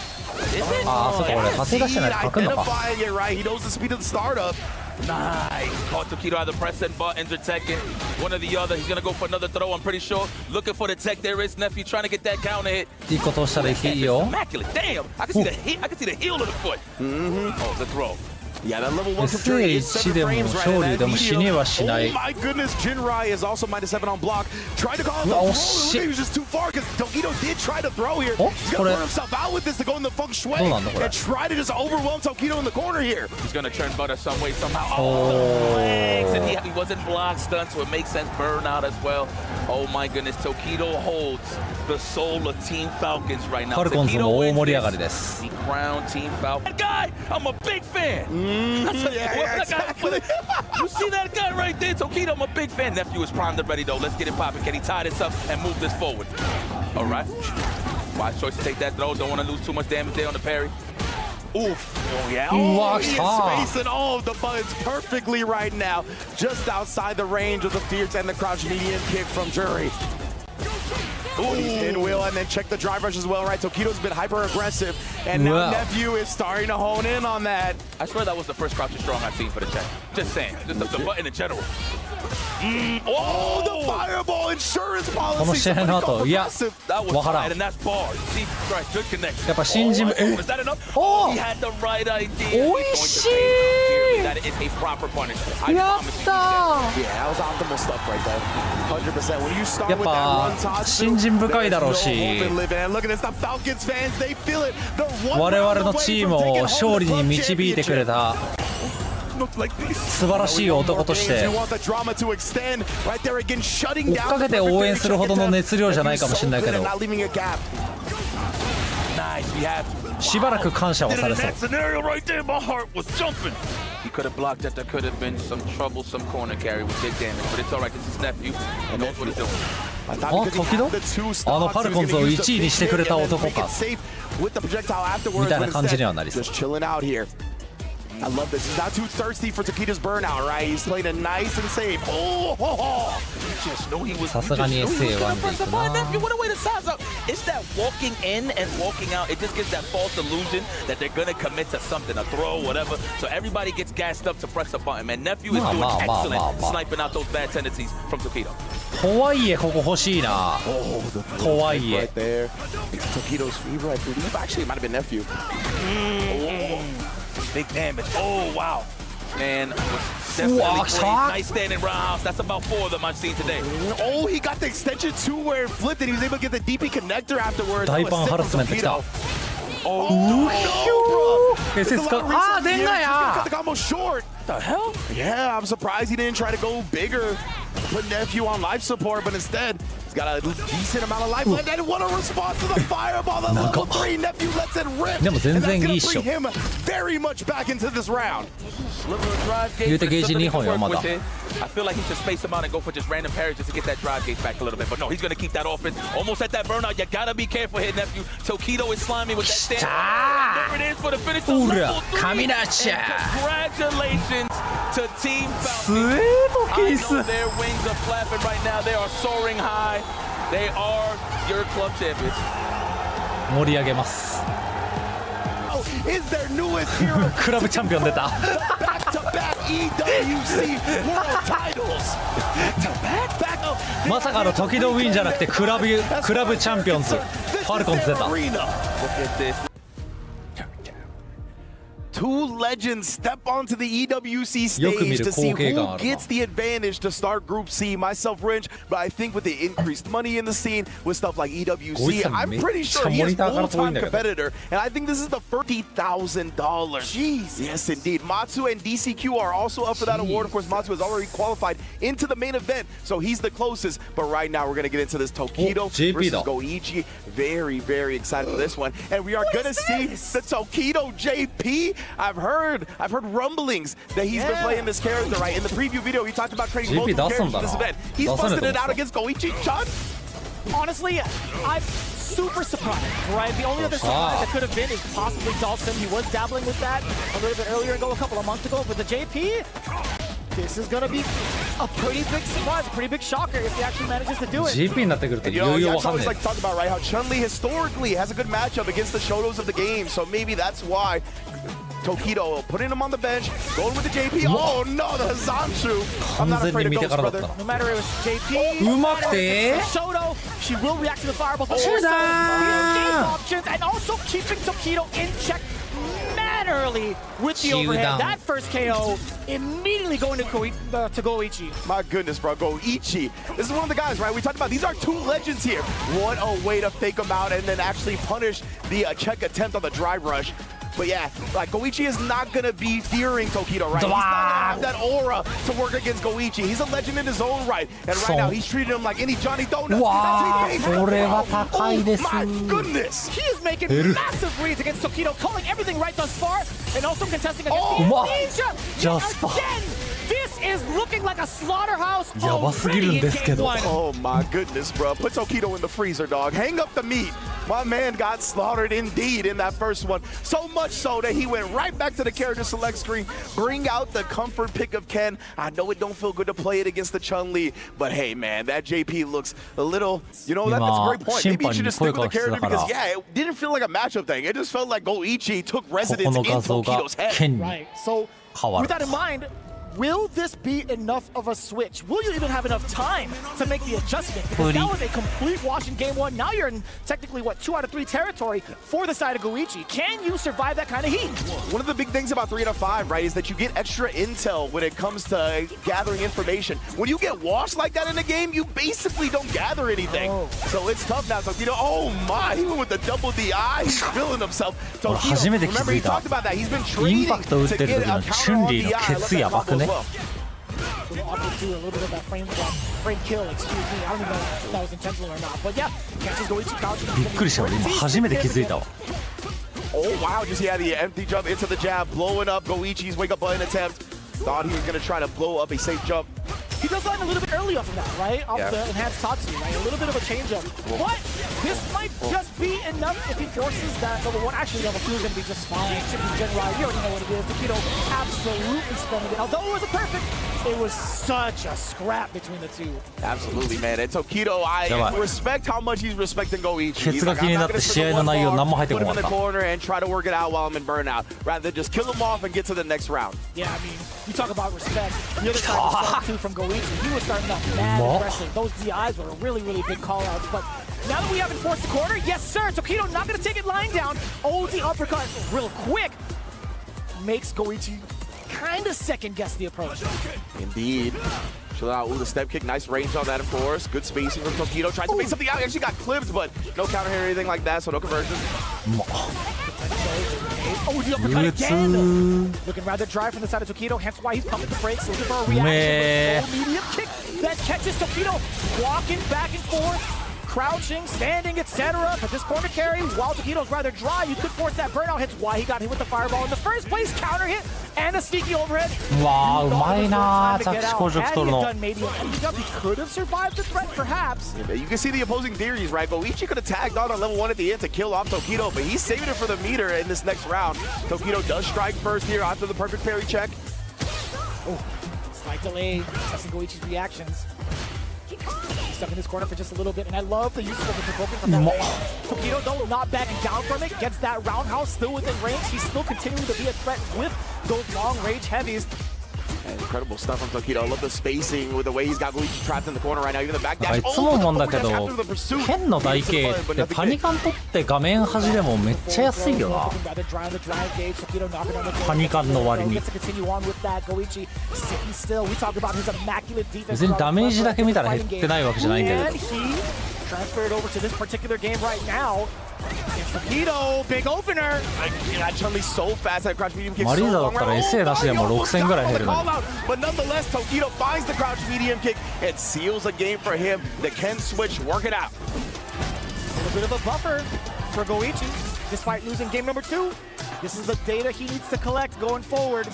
あ、そうか、俺稼がしてないと書くのか。 Identifying it right. He knows the speed of the startup. Nice. Caught Tokido either pressing buttons or teching. One or the other. He's going to go for another throw, I'm pretty sure. Looking for the tech. There is Nephew trying to get that counter hit. 1個通したらいいよ。 Immaculate. Damn. I can see the hit. I can see the heel of the foot. Oh, the throw. Yeah, that level 1 from Jury is 7 frames right in that video. Oh my goodness, Jinrai is also -7 on block. Tried to call it the roll. He was just too far because Tokido did try to throw here. He's going to burn himself out with this to go in the feng shui and try to just overwhelm Tokido in the corner here. He's going to turn butter some way, somehow. Oh, the legs. And he wasn't block stunned, so it makes sense. Burn out as well. Oh my goodness, Tokido holds the soul of Team Falcons right now. ファルコンズも大盛り上がりです。 The crown Team Falcons. That guy, I'm a big fan. Yeah, exactly. You see that guy right there, Tokido? I'm a big fan. Nephew is primed and ready though. Let's get it popping. Can he tie this up and move this forward? All right. Wise choice to take that throw. Don't want to lose too much damage there on the parry. Oof. Oh, yeah. Oh, he is spacing all of the buttons perfectly right now. Just outside the range of the fierce and the crouch medium kick from Jury. Ooh, he's in wheel and then check the drive rush as well, right? Tokido's been hyper aggressive, and now Nephew is starting to hone in on that. I swear that was the first crouch strong I've seen for the check. Just saying, just the button in general. Oh, the fireball insurance この policy. 試合の後、いや That was わから fine, ん。 and that's bars. See, right, good connection. やっぱ新人 Oh, was that enough? お He had the right idea. おいしい。 That is a proper punishment. I やっ promise you. た Yeah, that was optimal stuff right there. 100%. When you start やっ with that ぱ run toss, 新人深いだろう there's し no hope in living. And look at this, the Falcons fans, they feel it. They're one 我々 round の away チー from ムを taking home 勝利 the に club 導いてくれ championship. た Look like this. 素晴らしい男として You want the drama to extend right there again, shutting 追っ down かけて応援するほどの熱量じゃないかもしれないけど not leaving a gap. Nice, we have しばらく感謝をされ in そう that scenario right there, my heart was jumping. He could have blocked that. There could have been some troublesome corner carry with big damage, but it's all right. This is Nephew. He knows what he's doing. あ、時々あのファルコンズを1位にしてくれた男かみたいな感じにはなりそう。 Just chilling out here. I love this. He's not too thirsty for Takeda's burnout, right? He's playing it nice and safe. Oh, ho, ho. You just know he was. さすがに SA1 でいくな Nephew, what a way to size up. It's that walking in and walking out. It just gives that false illusion that they're gonna commit to something, a throw, whatever. So everybody gets gassed up to press a button. Man, Nephew is doing excellent sniping out those bad tendencies from Tokido. とはいえここ欲しいな Oh, the とはいえ right there. It's Takeda's fever, I believe. Actually, it might have been Nephew. Big damage. Oh, wow. Man, was Wow, definitely great. shot. Nice standing rounds. That's about 4 of them I've seen today. Oh, he got the extension too where it flipped and he was able to get the DP connector afterwards. 大パンハラスメントきた Oh, no, bro. SS かあー出んな Got や the combo short. What the hell? Yeah, I'm surprised he didn't try to go bigger, put Nephew on life support, but instead he's got a decent amount of life. And then what a response to the fireball. The level 3 Nephew lets it rip. でも全然いいっ And しょ that's gonna bring him very much back into this round.言うてゲージ2本よまだ I feel like he should space him out and go for just random parries just to get that drive gauge back a little bit. But no, he's going to keep that offense. Almost at that burnout. You got to be careful here, Nephew. Tokido is slimy with that stand. There it is for the finish. Ura, Level 3. Kaminacha. And congratulations to Team スウ Falcons. ェードケ I ース know their wings are flapping right now. They are soaring high. They are your club champions. 盛り上げます Oh, is their newest hero. クラブチャンピオン出た Back-to-back EWC World Titles. Back-to-back. まさかの時々ウィンじゃなくてクラブチャンピオンズファルコンズ出た Arena. Look at this. Two legends step onto the EWC よく見 stage る to see 光景感 who あるな gets the advantage to start Group C. Myself, Ringe, but I think with the increased money in the scene, with stuff like EWC, I'm pretty sure he is full-time competitor, and I think this is the $30,000. Jeez. Yes, indeed. Matsu and DCQ are also up for that award. Of course, Matsu has already qualified into the main event, so he's the closest. But right now, we're going to get into this Tokido JP versus だ Goichi. Very, very excited for this one. And we are going to see the Tokido JP. I've heard rumblings that he's been playing this character, right? In the preview video, he talked about training JP multiple characters for this 出すんだな。 event. He's 出さねえと思ってた。 busting it out against Goichi-chan. Honestly, I'm super surprised, right? The only other surprise that could have been is possibly Dalton. He was dabbling with that a little bit earlier ago, a couple of months ago. But the JP, this is going to be a pretty big surprise, a pretty big shocker if he actually manages to do it. GP になってくるとい You know, よいよ yeah, わ I かんね always like to talk about, right, how Chun-Li historically has a good matchup against the Shotos of the game. So maybe that's why Tokido putting him on the bench, going with the JP. Oh no, the Zanchu. I'm not 完全 afraid に of 見て Ghost, からだった brother. な No matter if it's JP, うまくて Shoto, she will react to the fireball. But シュ also, だ the escape options and also keeping Tokido in check mad early with the シュ overhead. ダウン That first KO immediately going to Goichi. My goodness, bro. Goichi. This is one of the guys, right? We talked about these are two legends here. What a way to fake them out and then actually punish the check attempt on the drive rush. But yeah, like Goichi is not going to be fearing Tokido, right? He's not going to have that aura to work against Goichi. He's a legend in his own right. And right now, he's treating him like any Johnny Donut. わあ That's what he こ thinks. れは高いです My goodness. He is making massive reads against Tokido, calling everything right thus far, and also contesting against Oh, the wow. Amnesia. Just- Again, this is looking like a slaughterhouse やばすぎるん already in ですけ game ど one. Oh my goodness, bro. Put Tokido in the freezer, dog. Hang up the meat. My man got slaughtered indeed in that first one. So much so that he went right back to the character select screen, bring out the comfort pick of Ken. I know it don't feel good to play it against the Chun-Li, but hey, man, that JP looks a little, you know, that's a great point. Maybe you should just stick with the character because, yeah, it didn't feel like a matchup thing. It just felt like Goichi took residence in ここの画像が Tokido's head. 剣に Right. So 変わ with る that in mind, Will this be enough of a switch? Will you even have enough time to make the adjustment? Because that was a complete wash in game one. Now you're in technically, what, 2 out of 3 territory for the side of Goichi. Can you survive that kind of heat? One of the big things about 3 out of 5, right, is that you get extra intel when it comes to gathering information. When you get washed like that in a game, you basically don't gather anything. So it's tough now. So, oh my, he went with the double DI. He's feeling himself. So, remember, he talked about that. He's been training to get a counter on DI. I love that combo as well. A little awkward too, a little bit of that frame kill, excuse me. I don't even know if that was intentional or not. But yeah, catches Goichi crouching. びっくりした俺今初めて気づいたわ。 Oh wow, just the empty jump into the jab, blowing up Goichi's wake up button attempt. Thought he was gonna try to blow up a safe jump. He does land a little bit early off of that, right? Off the enhanced Tatsu, right? A little bit of a change up. But this might just be enough if he forces that level 1. Actually, level 2 is going to be just fine. Chipping Gen Ride, you already know what it is. Tokido absolutely spending it. Although it was a perfect, it was such a scrap between the two. Absolutely, man. And Tokido, I respect how much he's respecting Goichi. ケツが気になって試合の内容何も入ってこなかった。 Put him in the corner and try to work it out while I'm in burnout, rather than just kill him off and get to the next round. Yeah, I mean, you talk about respect. The other side was too from Goichi. He was starting off mad aggressive. Those DIs were really, really big call-outs. But now that we have enforced the corner, yes, sir, Tokido not going to take it lying down. Oh, the uppercut real quick makes Goichi kind of second-guess the approach. Indeed. Chill out. Ooh, the step kick. Nice range on that, of course. Good spacing from Tokido. Tried to make something out. He actually got clipped, but no counter hit or anything like that, so no conversion. Oh, the uppercut again! Looking rather dry from the side of Tokido, hence why he's pumping the brakes, looking for a reaction. Medium kick that catches Tokido, walking back and forth, crouching, standing, etc. But this corner carry, while Tokido's rather dry, you could force that burnout, hence why he got hit with the fireball in the first place. Counter hit and a sneaky overhead. わあ、うまいな、着地硬直取るの。 He could have survived the threat, perhaps. Yeah, you can see the opposing theories, right? Goichi could have tagged on level 1 at the end to kill off Tokido, but he's saving it for the meter in this next round. Tokido does strike first here after the perfect parry check. Oh, slight delay, testing Goichi's reactions. Stuck in this corner for just a little bit, and I love the use of the provoking from that range. Tokido, though, not backing down from it, gets that roundhouse still within range. He's still continuing to be a threat with those long-range heavies. Incredible stuff from Tokido. I love the spacing with the way he's got Goichi trapped in the corner right now. Even the back dash. いつも思うんだけど、剣の台形ってパニカン取って画面端でもめっちゃ安いよな。パニカンの割に。別にダメージだけ見たら減ってないわけじゃないんだけど。Transferred over to this particular game right now. Tokido, big opener. Chun-Li so fast that crouch medium kick. マリーザだったら SA なしでも6000ぐらい減るのに。 But nonetheless, Tokido finds the crouch medium kick and seals a game for him. The Ken switch, work it out. A little bit of a buffer for Goichi, despite losing game number 2. This is the data he needs to collect going forward.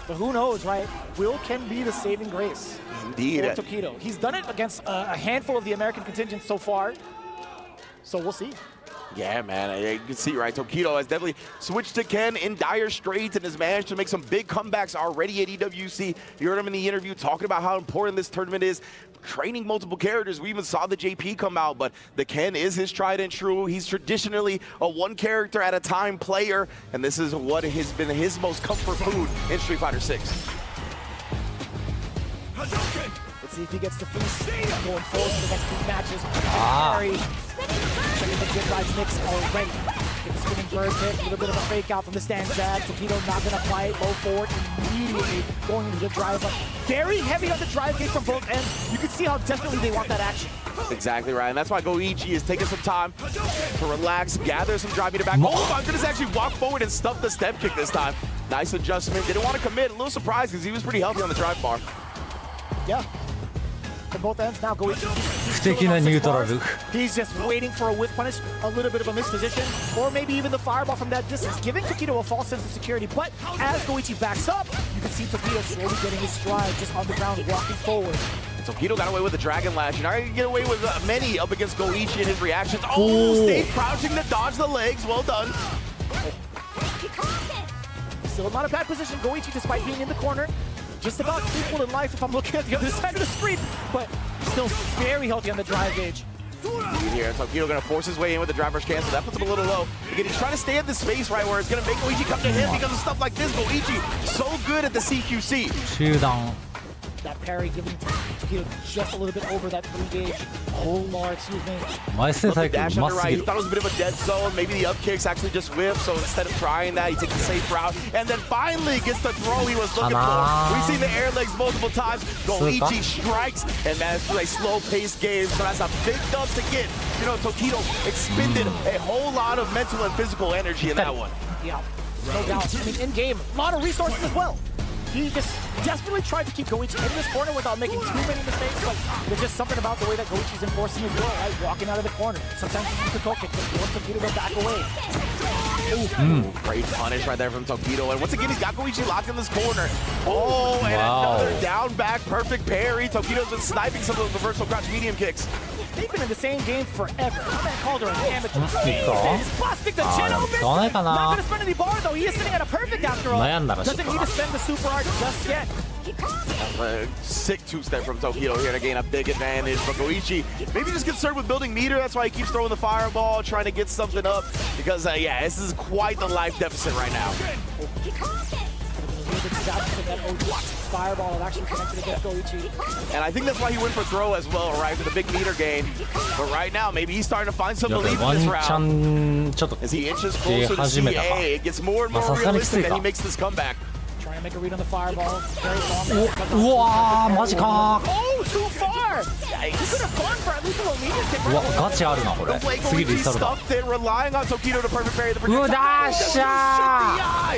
But who knows, right? Will Ken be the saving grace? Indeed. For Tokido. He's done it against a handful of the American contingent so far. So we'll see. Yeah, man, you can see, right? Tokido has definitely switched to Ken in dire straits and has managed to make some big comebacks already at EWC. You heard him in the interview talking about how important this tournament is, training multiple characters. We even saw the JP come out, but the Ken is his tried and true. He's traditionally a one character at a time player, and this is what has been his most comfort food in Street Fighter 6. Let's see if he gets the feast going forward for the next few matches. Checking the good guys mix already. Get the spinning bird hit, a little bit of a fake out from the stand jab. Tokido not gonna apply it, low forward immediately, going into the drive up. Very heavy on the drive gate from both ends. You can see how desperately they want that action. Exactly right, and that's why Goichi is taking some time to relax, gather some drive meter back. Oh my goodness, actually walk forward and stuff the step kick this time. Nice adjustment. Didn't want to commit. A little surprised because he was pretty healthy on the drive bar. Yeah. From both ends now, Goichi. He's just waiting for a whip punish, a little bit of a misposition, or maybe even the fireball from that distance, giving Tokido a false sense of security. But as Goichi backs up, you can see Tokido slowly getting his stride, just on the ground, walking forward. Tokido got away with the Dragon Lash. You're not going to get away with many up against Goichi and his reactions. Oh, stayed crouching to dodge the legs. Well done. Still not a bad position. Goichi, despite being in the corner, just about equal in life if I'm looking at the other side of the screen, but still very healthy on the drive gauge. Here, Tokido gonna force his way in with the driver's cancel. That puts him a little low. Again, he's trying to stay at the space right where it's gonna make Goichi come to him because of stuff like this. Goichi so good at the CQC. 中段 That parry giving Tokido just a little bit over that 3 gauge. Oh Lord, excuse me. 前線対空 Dash う on ま the す right. ぎ He る thought it was a bit of a dead zone. Maybe the up kicks actually just whip. So instead of trying that, he takes the safe route and then finally gets the throw he was looking for. We've seen the air legs multiple times. Goichi strikes and that's a slow-paced game. So that's a big dub to get. You know, Tokido expended a whole lot of mental and physical energy in that one. Yeah, no doubt. I mean, in game, a lot of resources as well. He just desperately tried to keep Goichi in this corner without making too many mistakes, but there's just something about the way that Goichi's enforcing his will, right? Walking out of the corner. Sometimes he uses the kick, but he wants Tokido to back away. Great punish right there from Tokido. And once again, he's got Goichi locked in this corner. Oh, and another down back, perfect parry. Tokido's been sniping some of those reversal crouch medium kicks. They've been in the same game forever. My man called her an amateur. Nico. He's busting the chin open. 使わないか Not な gonna spend any bar though. He is sitting at a perfect after all. 悩んだらしい Doesn't need to spend the super art just yet. Sick two-step from Tokido here to gain a big advantage. But Goichi maybe just concerned with building meter. That's why he keeps throwing the fireball, trying to get something up. Because, yeah, this is quite the life deficit right now. Fireball actually connected against Goichi. And I think that's why he went for throw as well, right? With a big meter gain. But right now, maybe he's starting to find some やっぱり belief ワ in ン this チャ round. ンちょっと As he inches 出 closer to 始めたか CA, it gets more and more まあさすがにきつい realistic か and he makes this comeback. Trying to make a read on the fireball. Very long. うわーマジか Oh, too far! He could have gone for at least a little medium kick. うわガチあるなこれ The way 次リ Goichi スタルだ stuffed it, relying on Tokido to perfect parry the うわ projectile. だっしゃ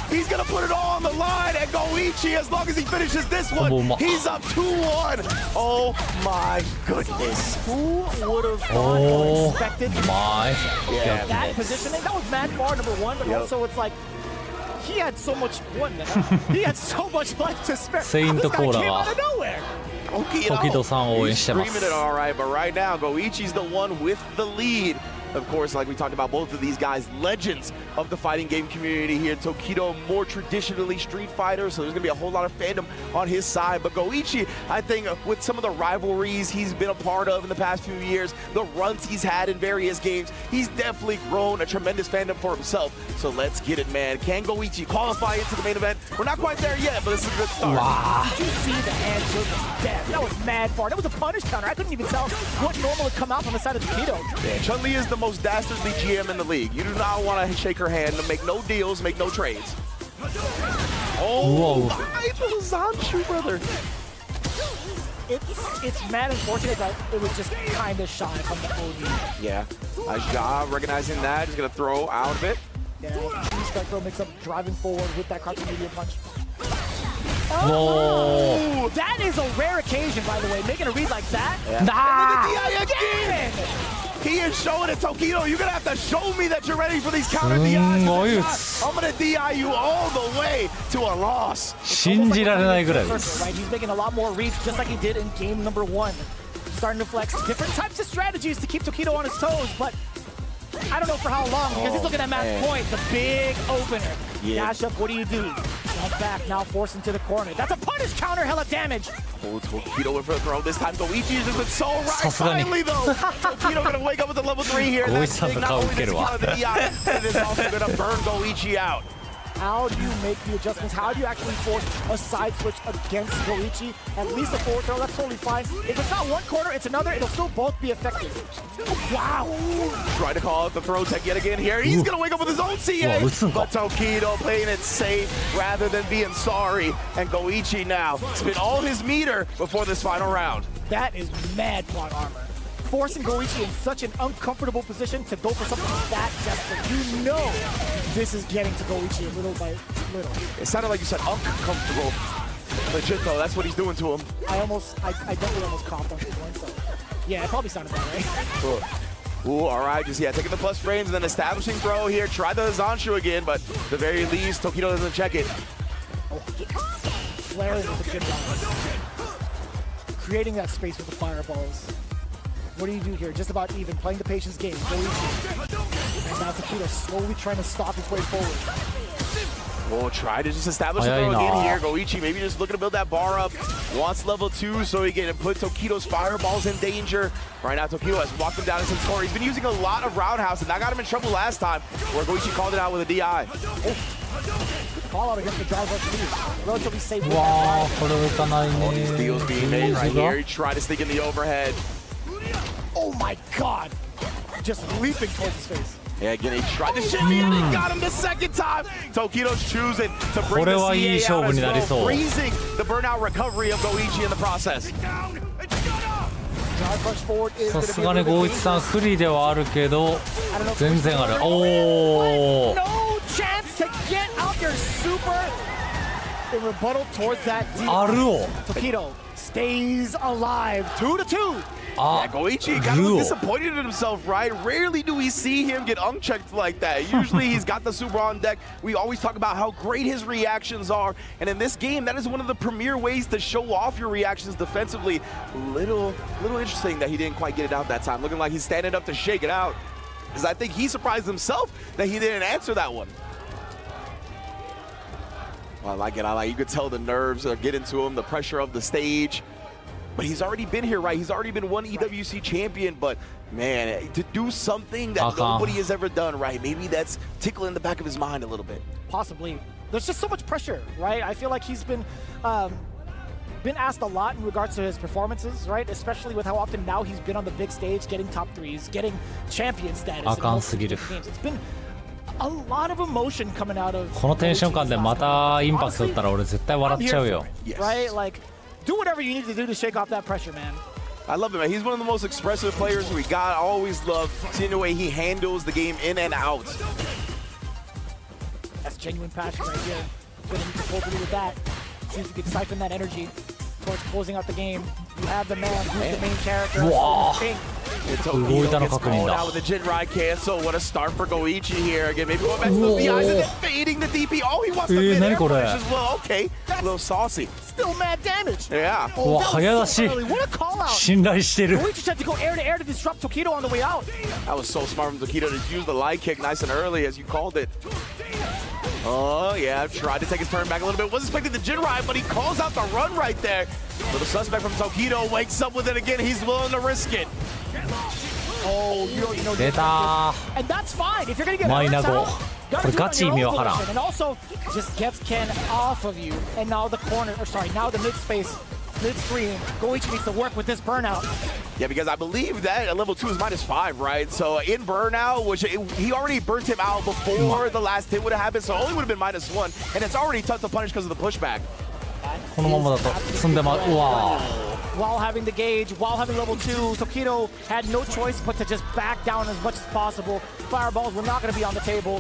He's gonna put it all on the line, and Goichi, as long as he finishes this one, he's up 2-1. Oh my goodness. Who would have Oh expected ーまい Yeah. that positioning? That was mad far, number one, but also it's like he had so much he had so much life to spare. Saint This guy Cola came が out of nowhere. Tokido さんを応援してます He's screaming it all right, but right now, Goichi's the one with the lead. Of course, like we talked about, both of these guys, legends of the fighting game community here. Tokido, more traditionally Street Fighter, so there's going to be a whole lot of fandom on his side. But Goichi, I think with some of the rivalries he's been a part of in the past few years, the runs he's had in various games, he's definitely grown a tremendous fandom for himself. So let's get it, man. Can Goichi qualify into the main event? We're not quite there yet, but this is a good start. Did you see the hand was dead? That was mad far. That was a punish counter. I couldn't even tell what normal would come out from the side of Tokido. Yeah, Chun-Li is the most dastardly GM in the league. You do not want to shake her hand, to make no deals, make no trades. Oh, nice little Zanshu, brother. It's mad unfortunate that it was just kind of shy from the OD. Yeah, Ja recognizing that, he's going to throw out of it. Yeah, strike throw mix up, driving forward with that crouching medium punch. Oh, That is a rare occasion, by the way, making a read like that. Yeah. Ah! And then the DI again! He is showing it, Tokido. You're going to have to show me that you're ready for these counter DIs. I'm going to DI you all the way to a loss. 信じられないぐらいで Right, す he's making a lot more reads, just like he did in game number one. Starting to flex different types of strategies to keep Tokido on his toes, but I don't know for how long, because he's looking at match point, the big opener. Yeah. Dash up, what do you do? Jump back, now forced into the corner. That's a punish counter, hella damage. Oh, Tokido went for the throw this time. Goichi's just been so right. さすがに Finally, though, Tokido going to wake up with the level 3 here. And that's big. Not only does he counter the DI, but it is also going to burn Goichi out. How do you make the adjustments? How do you actually force a side switch against Goichi? At least a forward throw, that's totally fine. If it's not one corner, it's another, it'll still both be effective. Wow. Trying to call out the throw tech yet again here. He's going to wake up with his own CA. But Tokido playing it safe rather than being sorry. And Goichi now spent all his meter before this final round. That is mad plot armor. Forcing Goichi in such an uncomfortable position to go for something that desperate. You know this is getting to Goichi little by little. It sounded like you said uncomfortable. Legit though, that's what he's doing to him. I definitely almost coughed on this one, so yeah, it probably sounded about right. Ooh, all right, just taking the plus frames and then establishing throw here. Try the Zanshu again, but at the very least, Tokido doesn't check it. Flaring with the good balance. Creating that space with the fireballs. What do you do here? Just about even, playing the patience game. Goichi. And now Tokido slowly trying to stop his way forward. We'll try to just establish a throw again here. Goichi maybe just looking to build that bar up. Wants level 2 so he can put Tokido's fireballs in danger. Right now, Tokido has walked him down into Tori. He's been using a lot of roundhouse, and that got him in trouble last time, where Goichi called it out with a DI. Fall out against the driver of relatively safe. わー、これ浮かないね。 Deals being made right here. He tried to sneak in the overhead. Oh my god! Just leaping towards his face. Yeah, again, he tried to shimmy and he got him the second time. Tokido's choosing to bring the CA out as well, freezing the burnout recovery of Goichi in the process. さすがに51さん不利ではあるけど全然ある。おお。 No chance to get out your super in rebuttal towards that DI. あるお。 Tokido stays alive. 2-2. Yeah, Goichi got a little disappointed in himself, right? Rarely do we see him get unchecked like that. Usually he's got the super on deck. We always talk about how great his reactions are. And in this game, that is one of the premier ways to show off your reactions defensively. Little interesting that he didn't quite get it out that time. Looking like he's standing up to shake it out. Because I think he surprised himself that he didn't answer that one. Well, I like it. You could tell the nerves are getting to him, the pressure of the stage. But he's already been here, right? He's already been one EWC champion, but man, to do something that nobody has ever done, right? Maybe that's tickling the back of his mind a little bit. Possibly. There's just so much pressure, right? I feel like he's been asked a lot in regards to his performances, right? Especially with how often now he's been on the big stage, getting top 3s, getting champion status. It's been a lot of emotion coming out of このテンション感でまたインパクト打ったら俺絶対笑っちゃうよ。 Right? Like, do whatever you need to do to shake off that pressure, man. I love it, man. He's one of the most expressive players we got. I always love seeing the way he handles the game in and out. That's genuine passion right here. Gonna need to pull through with that. See if you can siphon that energy towards closing out the game. You have the man who's the main character. Out with the Jin Ride cancel. What a start for Goichi here. Again, maybe going back to the DIs and then fading the DP. Oh, he wants the mid-air punish as well. Okay, a little saucy. Still mad damage. Yeah. What a call out. 信頼してる。 Goichi tried to go air to air to disrupt Tokido on the way out. That was so smart from Tokido to use the light kick nice and early, as you called it. Oh, yeah, tried to take his turn back a little bit. Wasn't expecting the Jin Ride, but he calls out the run right there. But the suspect from Tokido wakes up with it again. He's willing to risk it. Oh, you know, 出た and that's fine if you're gonna get マイナ hurt 5 out, これガチ意味わからん and also just gets Ken off of you, and now the corner, or sorry, now the mid space, mid screen. Goichi needs to work with this burnout. Yeah, because I believe that at level 2 is -5, right? So in burnout, which he already burnt him out before the last hit would have happened, so it only would have been -1, and it's already tough to punish because of the pushback. このままだと積んでまうわ While having the gauge, while having level 2, Tokido had no choice but to just back down as much as possible. Fireballs were not going to be on the table.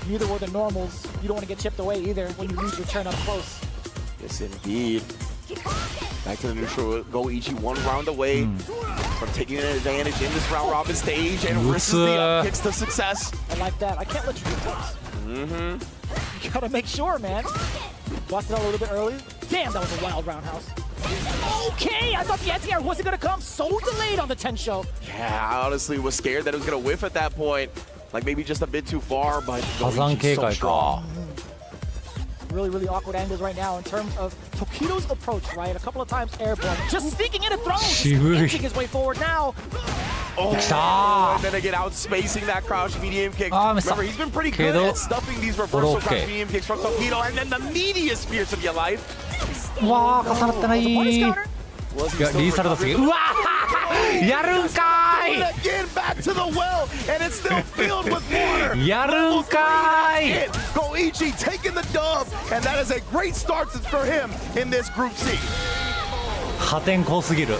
Neither were the normals. You don't want to get chipped away either when you lose your turn up close. Yes, indeed. Back to the neutral. Goichi 1 round away from taking an advantage in this round robin stage and risks the up kicks to success. I like that. I can't let you do close. You gotta make sure, man. Busted out a little bit early. Damn, that was a wild roundhouse. Okay, I thought the anti-air wasn't gonna come. So delayed on the 10 show. Yeah, I honestly was scared that it was gonna whiff at that point. Like maybe just a bit too far, but Goichi's so strong. Really awkward angles right now in terms of Tokido's approach, right? A couple of times airborne. Just sneaking in a throw. Just inching his way forward now. Oh, and then again, outspacing that crouch medium kick. Remember, he's been pretty good at stuffing these reversal crouch medium kicks from Tokido, and then the meatiest pierce of your life. わー重なってないいやリーサルだすぎうわーやるんかーい Again back to the well, and it's still filled with water. やるんかーい Goichi taking the dub, and that is a great start for him in this Group C. 破天荒すぎる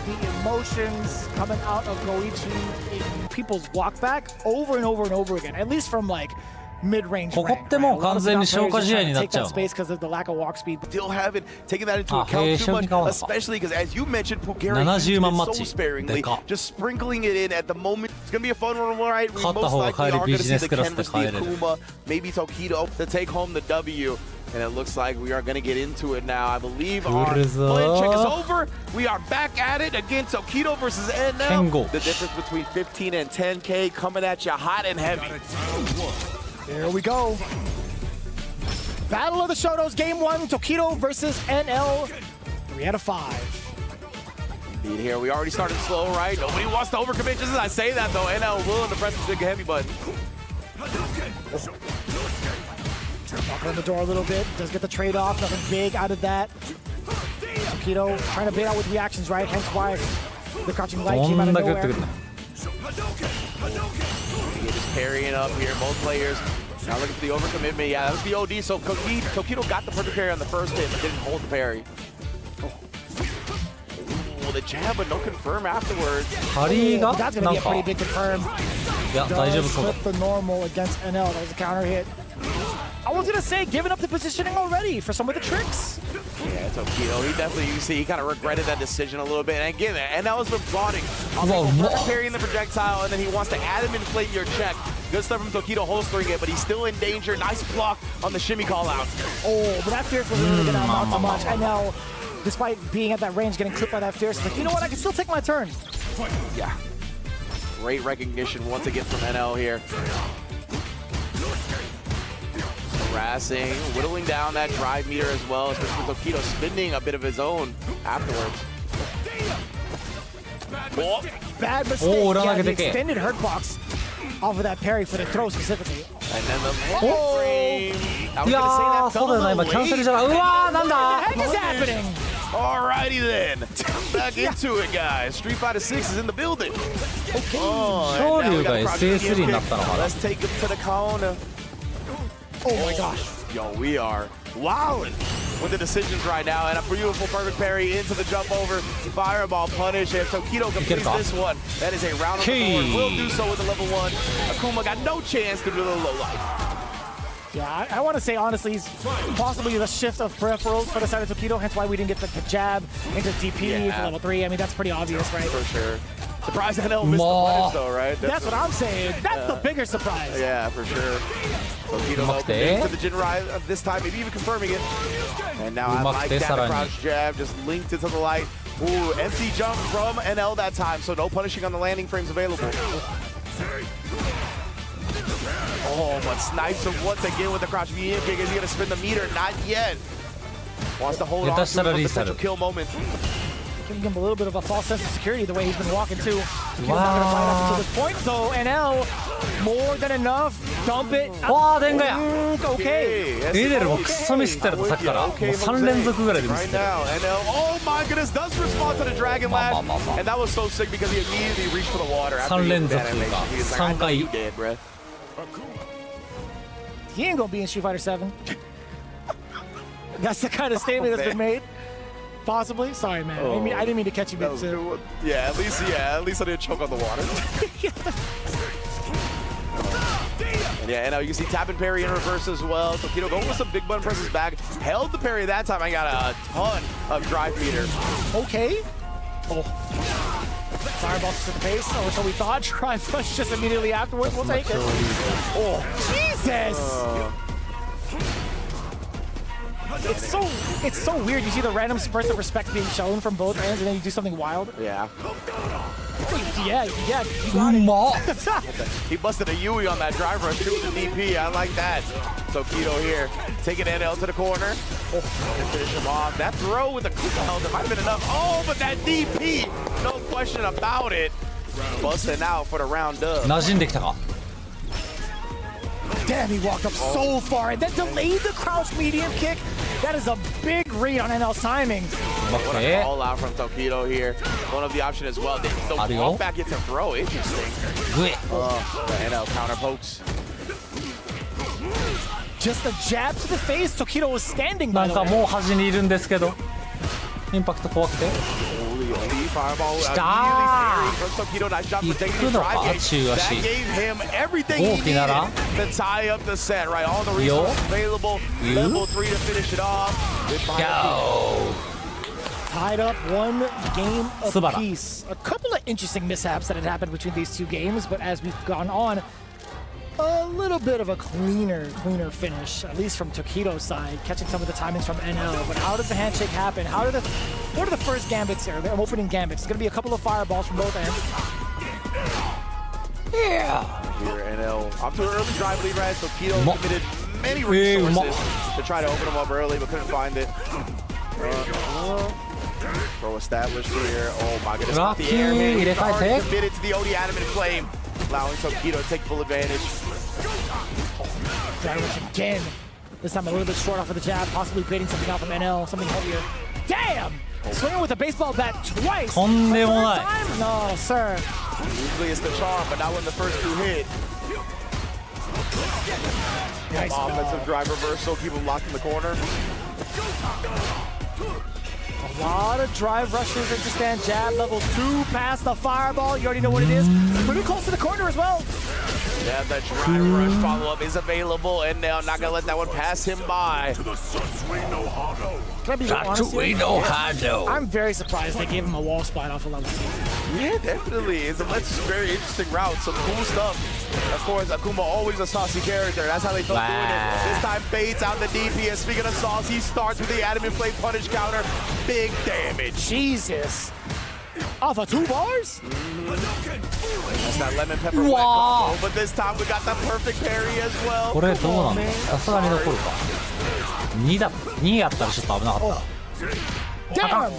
The emotions coming out of Goichi in people's walk back over and over and over again, at least from like mid-range. ここってもう完全に消化試合になっちゃう Still haven't taken that into account too much, especially because as you mentioned, Pugari 70万マッ so チ sparingly, でか just sprinkling it in at the moment. It's gonna be a fun one, right? We 勝った most 方が likely 帰り are ビ gonna ジ see ネ the スクラス Ken で versus 帰 the れる Akuma, maybe Tokido to take home the W. And it looks like we are going to get into it now. I believe our plan check is over. We are back at it again. Tokido versus NL. The difference between 15 and 10K coming at you hot and heavy. Here we go. Battle of the Shotos, Game 1, Tokido versus NL. 3 out of 5. Lead here. We already started slow, right? Nobody wants to overcommit. Just as I say that, though, NL willing to press the big heavy button. Knocking on the door a little bit. Does get the trade-off. Nothing big out of that. Tokido trying to bait out with reactions, right? Hence why the crouching light came out of nowhere. Just parrying up here, both players. Now looking for the overcommitment. Yeah, that was the OD. So Tokido got the perfect parry on the first hit, but didn't hold the parry. Oh, the jab, but no confirm afterwards. Oh, that's going to be a pretty big confirm. Does flip the normal against NL. That was a counter hit. I was going to say, giving up the positioning already for some of the tricks. Yeah, Tokido, he definitely, you see, he kind of regretted that decision a little bit. And again, NL has been plotting on parrying the projectile, and then he wants to add him inflate your check. Good stuff from Tokido holstering it, but he's still in danger. Nice block on the shimmy call out. Oh, but that Fierce wasn't really going to amount to much. NL, despite being at that range, getting clipped by that Fierce, is like, you know what, I can still take my turn. Yeah. Great recognition once again from NL here. Harassing, whittling down that drive meter as well, especially with Tokido spinning a bit of his own afterwards. Oh, bad mistake. Oh, yeah, the extended hurt box off of that parry for the throw specifically. And then the frame. I was gonna say that fell a little late. What the heck is happening? Alrighty then. Back into it, guys. Street Fighter 6 is in the building. Okay. Oh, and now we got a crouching kick. Let's take him to the corner. Oh my gosh. Yo, we are wowing with the decisions right now. And a beautiful perfect parry into the jump over. Fireball punish. And Tokido completes this one. That is a round on the board. Will do so with the level 1. Akuma got no chance to do the low life. Yeah, I want to say, honestly, he's possibly the shift of peripherals for the side of Tokido, hence why we didn't get the jab into DP for level 3. I mean, that's pretty obvious, right? For sure. Surprised NL missed the punish, though, right? That's what I'm saying. That's the bigger surprise. Yeah, for sure. Tokido opening to the Jin Rai this time, maybe even confirming it. And now I like that crouch jab, just linked into the light. Ooh, empty jump from NL that time, so no punishing on the landing frames available. Oh, but snipes him once again with the crouch medium kick. Is he gonna spin the meter? Not yet. Wants to hold on to the potential kill moment. Giving him a little bit of a false sense of security the way he's been walking too. He's not gonna fight up until this point, though. NL, more than enough. Dump it. Okay. リデルもクソミスってるとさっきからもう3連続ぐらいでミスってる。 Oh my goodness, does respond to the Dragon Lash. And that was so sick because he immediately reached for the water. 3連続か3回。 He ain't gonna be in Street Fighter 7. That's the kind of statement that's been made. Possibly. Sorry, man. I didn't mean to catch you mid too. Yeah, at least I didn't choke on the water. Yeah, and now you can see tap and parry in reverse as well. Tokido going with some big button presses back. Held the parry that time. I got a ton of drive meter. Okay. Oh. Fireball to the face, or so we thought. Drive push just immediately afterwards. We'll take it. Oh, Jesus! It's so weird. You see the random spurts of respect being shown from both ends, and then you do something wild. Yeah. Yeah, you got it. He busted a Yui on that drive rush too with the DP. I like that. Tokido here, taking NL to the corner. Oh, finish him off. That throw with the cooldown, that might have been enough. Oh, but that DP, no question about it. Busting out for the round dub. 馴染んできたか。 Damn, he walked up so far and then delayed the crouch medium kick. That is a big read on NL's timing. What a call out from Tokido here. One of the options as well. The walk back into throw. Interesting. The NL counter pokes. Just a jab to the face. Tokido was standing by the way. なんかもう端にいるんですけど。インパクト怖くて。 Tokido, nice job for taking the drive gauge. That gave him everything he needed to tie up the set, right? All the resources available. Level 3 to finish it off. Go. Tied up one game apiece. A couple of interesting mishaps that had happened between these two games, but as we've gone on, a little bit of a cleaner finish, at least from Tokido's side, catching some of the timings from NL. But how does the handshake happen? What are the first gambits here? The opening gambits. It's going to be a couple of fireballs from both ends. Yeah. here, NL. Off to an early drive lead, right? So Keto committed many resources to try to open him up early, but couldn't find it. Throw established here. Oh my goodness. Not the air hit. Committed to the OD Adamant Flame, allowing Tokido to take full advantage. Drive rush again. This time a little bit short off of the jab, possibly creating something out from NL, something heavier. Damn! Swinging with a baseball bat twice. Time? No, sir. Usually it's the charm, but not when the first two hit. Nice offensive drive reversal, keep him locked in the corner. A lot of drive rushes into stand jab, level 2 past the fireball. You already know what it is. Pretty close to the corner as well. Yeah, that drive rush follow-up is available, and now not gonna let that one pass him by. Can I be honest here? I'm very surprised they gave him a wall spot off of level 2. Yeah, definitely. It's a very interesting route. Some cool stuff. Of course, Akuma always a saucy character. That's how they felt doing it. This time baits out the DP. And speaking of sauce, he starts with the Adamant Flame punish counter. Big damage. Jesus. Off of 2 bars? That's that lemon pepper wet combo, but this time we got the perfect parry as well. これどうなんだ。さすがに残るか。2やったらちょっと危なかった。Damn!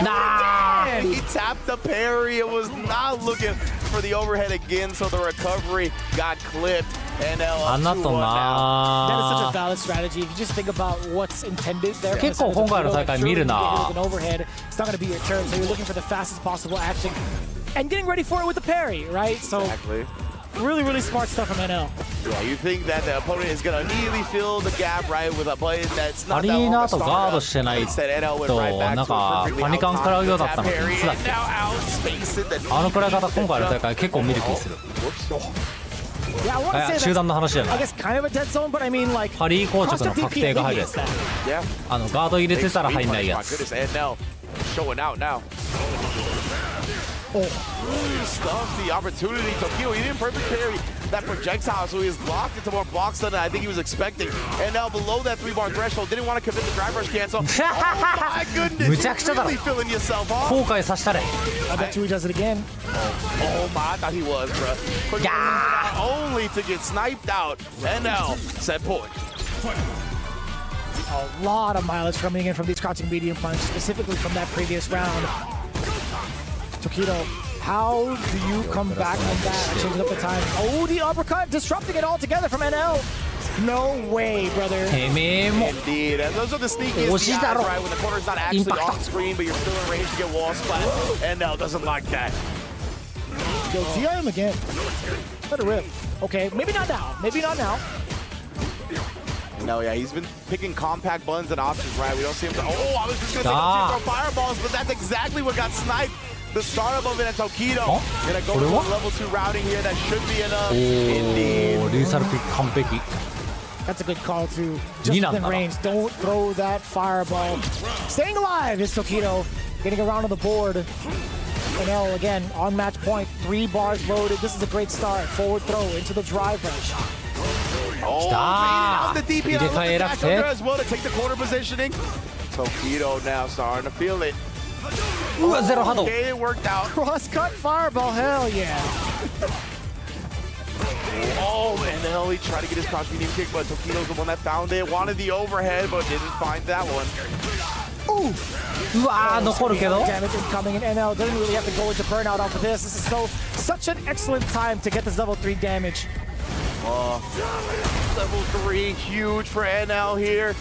Nah! He tapped the parry. It was not looking for the overhead again, so the recovery got clipped. NL up 2-1 now. That is such a valid strategy. If you just think about what's intended there. 結構今回の大会見るな。 An overhead, it's not going to be your turn, so you're looking for the fastest possible action and getting ready for it with the parry, right? So exactly. Really, really smart stuff from NL. Yeah, you think that the opponent is going to immediately fill the gap, right, with a button that's not that アリー long ナ to と start ガード up. してない Instead, NL went と right back なん to か a パニカン食らうようだったのに parry, いつだっ and け now outspacing the あの食らい方今回の大会結構見る気する Yeah, I want to say 集団の話じゃな I い guess kind of a dead zone, but I mean like ハリー硬直の確定が入るやつ Yeah. ガード入れてたら入んないや My つ goodness, and now showing out now. Oh. Stuffed the opportunity. Tokido, he didn't perfect parry that projectile, so he was locked into more blocks than I think he was expecting. And now below that 3-bar threshold, didn't want to commit the drive rush cancel. Oh my goodness, むちゃくちゃだろ really feeling yourself off. 後悔させたれ I bet you he does it again. Oh my, I thought he was, bro. Quick only to get sniped out. And now, set point. A lot of mileage coming in from these crouching medium punch, specifically from that previous round. Tokido, how do you come back from that? Changing up the time. Oh, the uppercut, disrupting it all together from NL. No way, brother. てめえも Indeed, and those are the sneakiest DIs, right? When the corner's not actually on screen, but you're still in range to get wall splat. And NL doesn't like that. Yo, DI him again. Let it rip. Okay, maybe not now. Maybe not now. No, yeah, he's been picking compact buttons and options, right? We don't see him. Oh, I was just gonna say throw fireballs, but that's exactly what got sniped. The startup of it at Tokido. Gonna go to a level 2 routing here. That should be enough. Indeed. リーサルピック完璧 That's a good call too. Just within range. Don't throw that fireball. Staying alive is Tokido. Getting around on the board. NL again on match point. 3 bars loaded. This is a great start. Forward throw into the drive rush. Oh, out the DP as well to take the corner positioning. Tokido now starting to feel it. うわゼロ波動 Okay, it worked out. Cross-cut fireball, hell yeah. Oh, and then he tried to get his crouch medium kick, but Tokido's the one that found it. Wanted the overhead, but didn't find that one. Ooh. うわー残るけど Damage incoming, and NL doesn't really have to go into burnout off of this. This is such an excellent time to get this level 3 damage. Level 3, huge for NL here.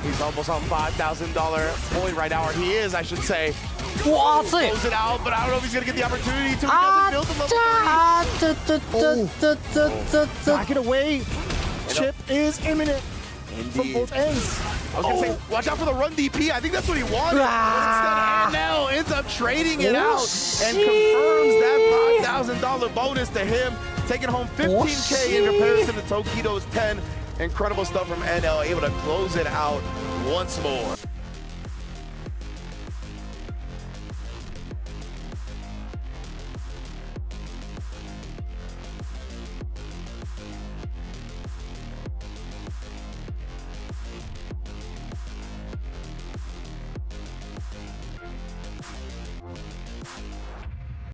He's almost on $5,000 point right now, or he is, I should say. うわ熱い Close it out, but I don't know if he's gonna get the opportunity to. He doesn't build the level 3. Back it away. Chip is imminent from both ends. I was gonna say, watch out for the run DP. I think that's what he wanted. But instead, NL ends up trading it out and confirms that $5,000 bonus to him, taking home $15K in comparison to Tokido's 10. Incredible stuff from NL, able to close it out once more.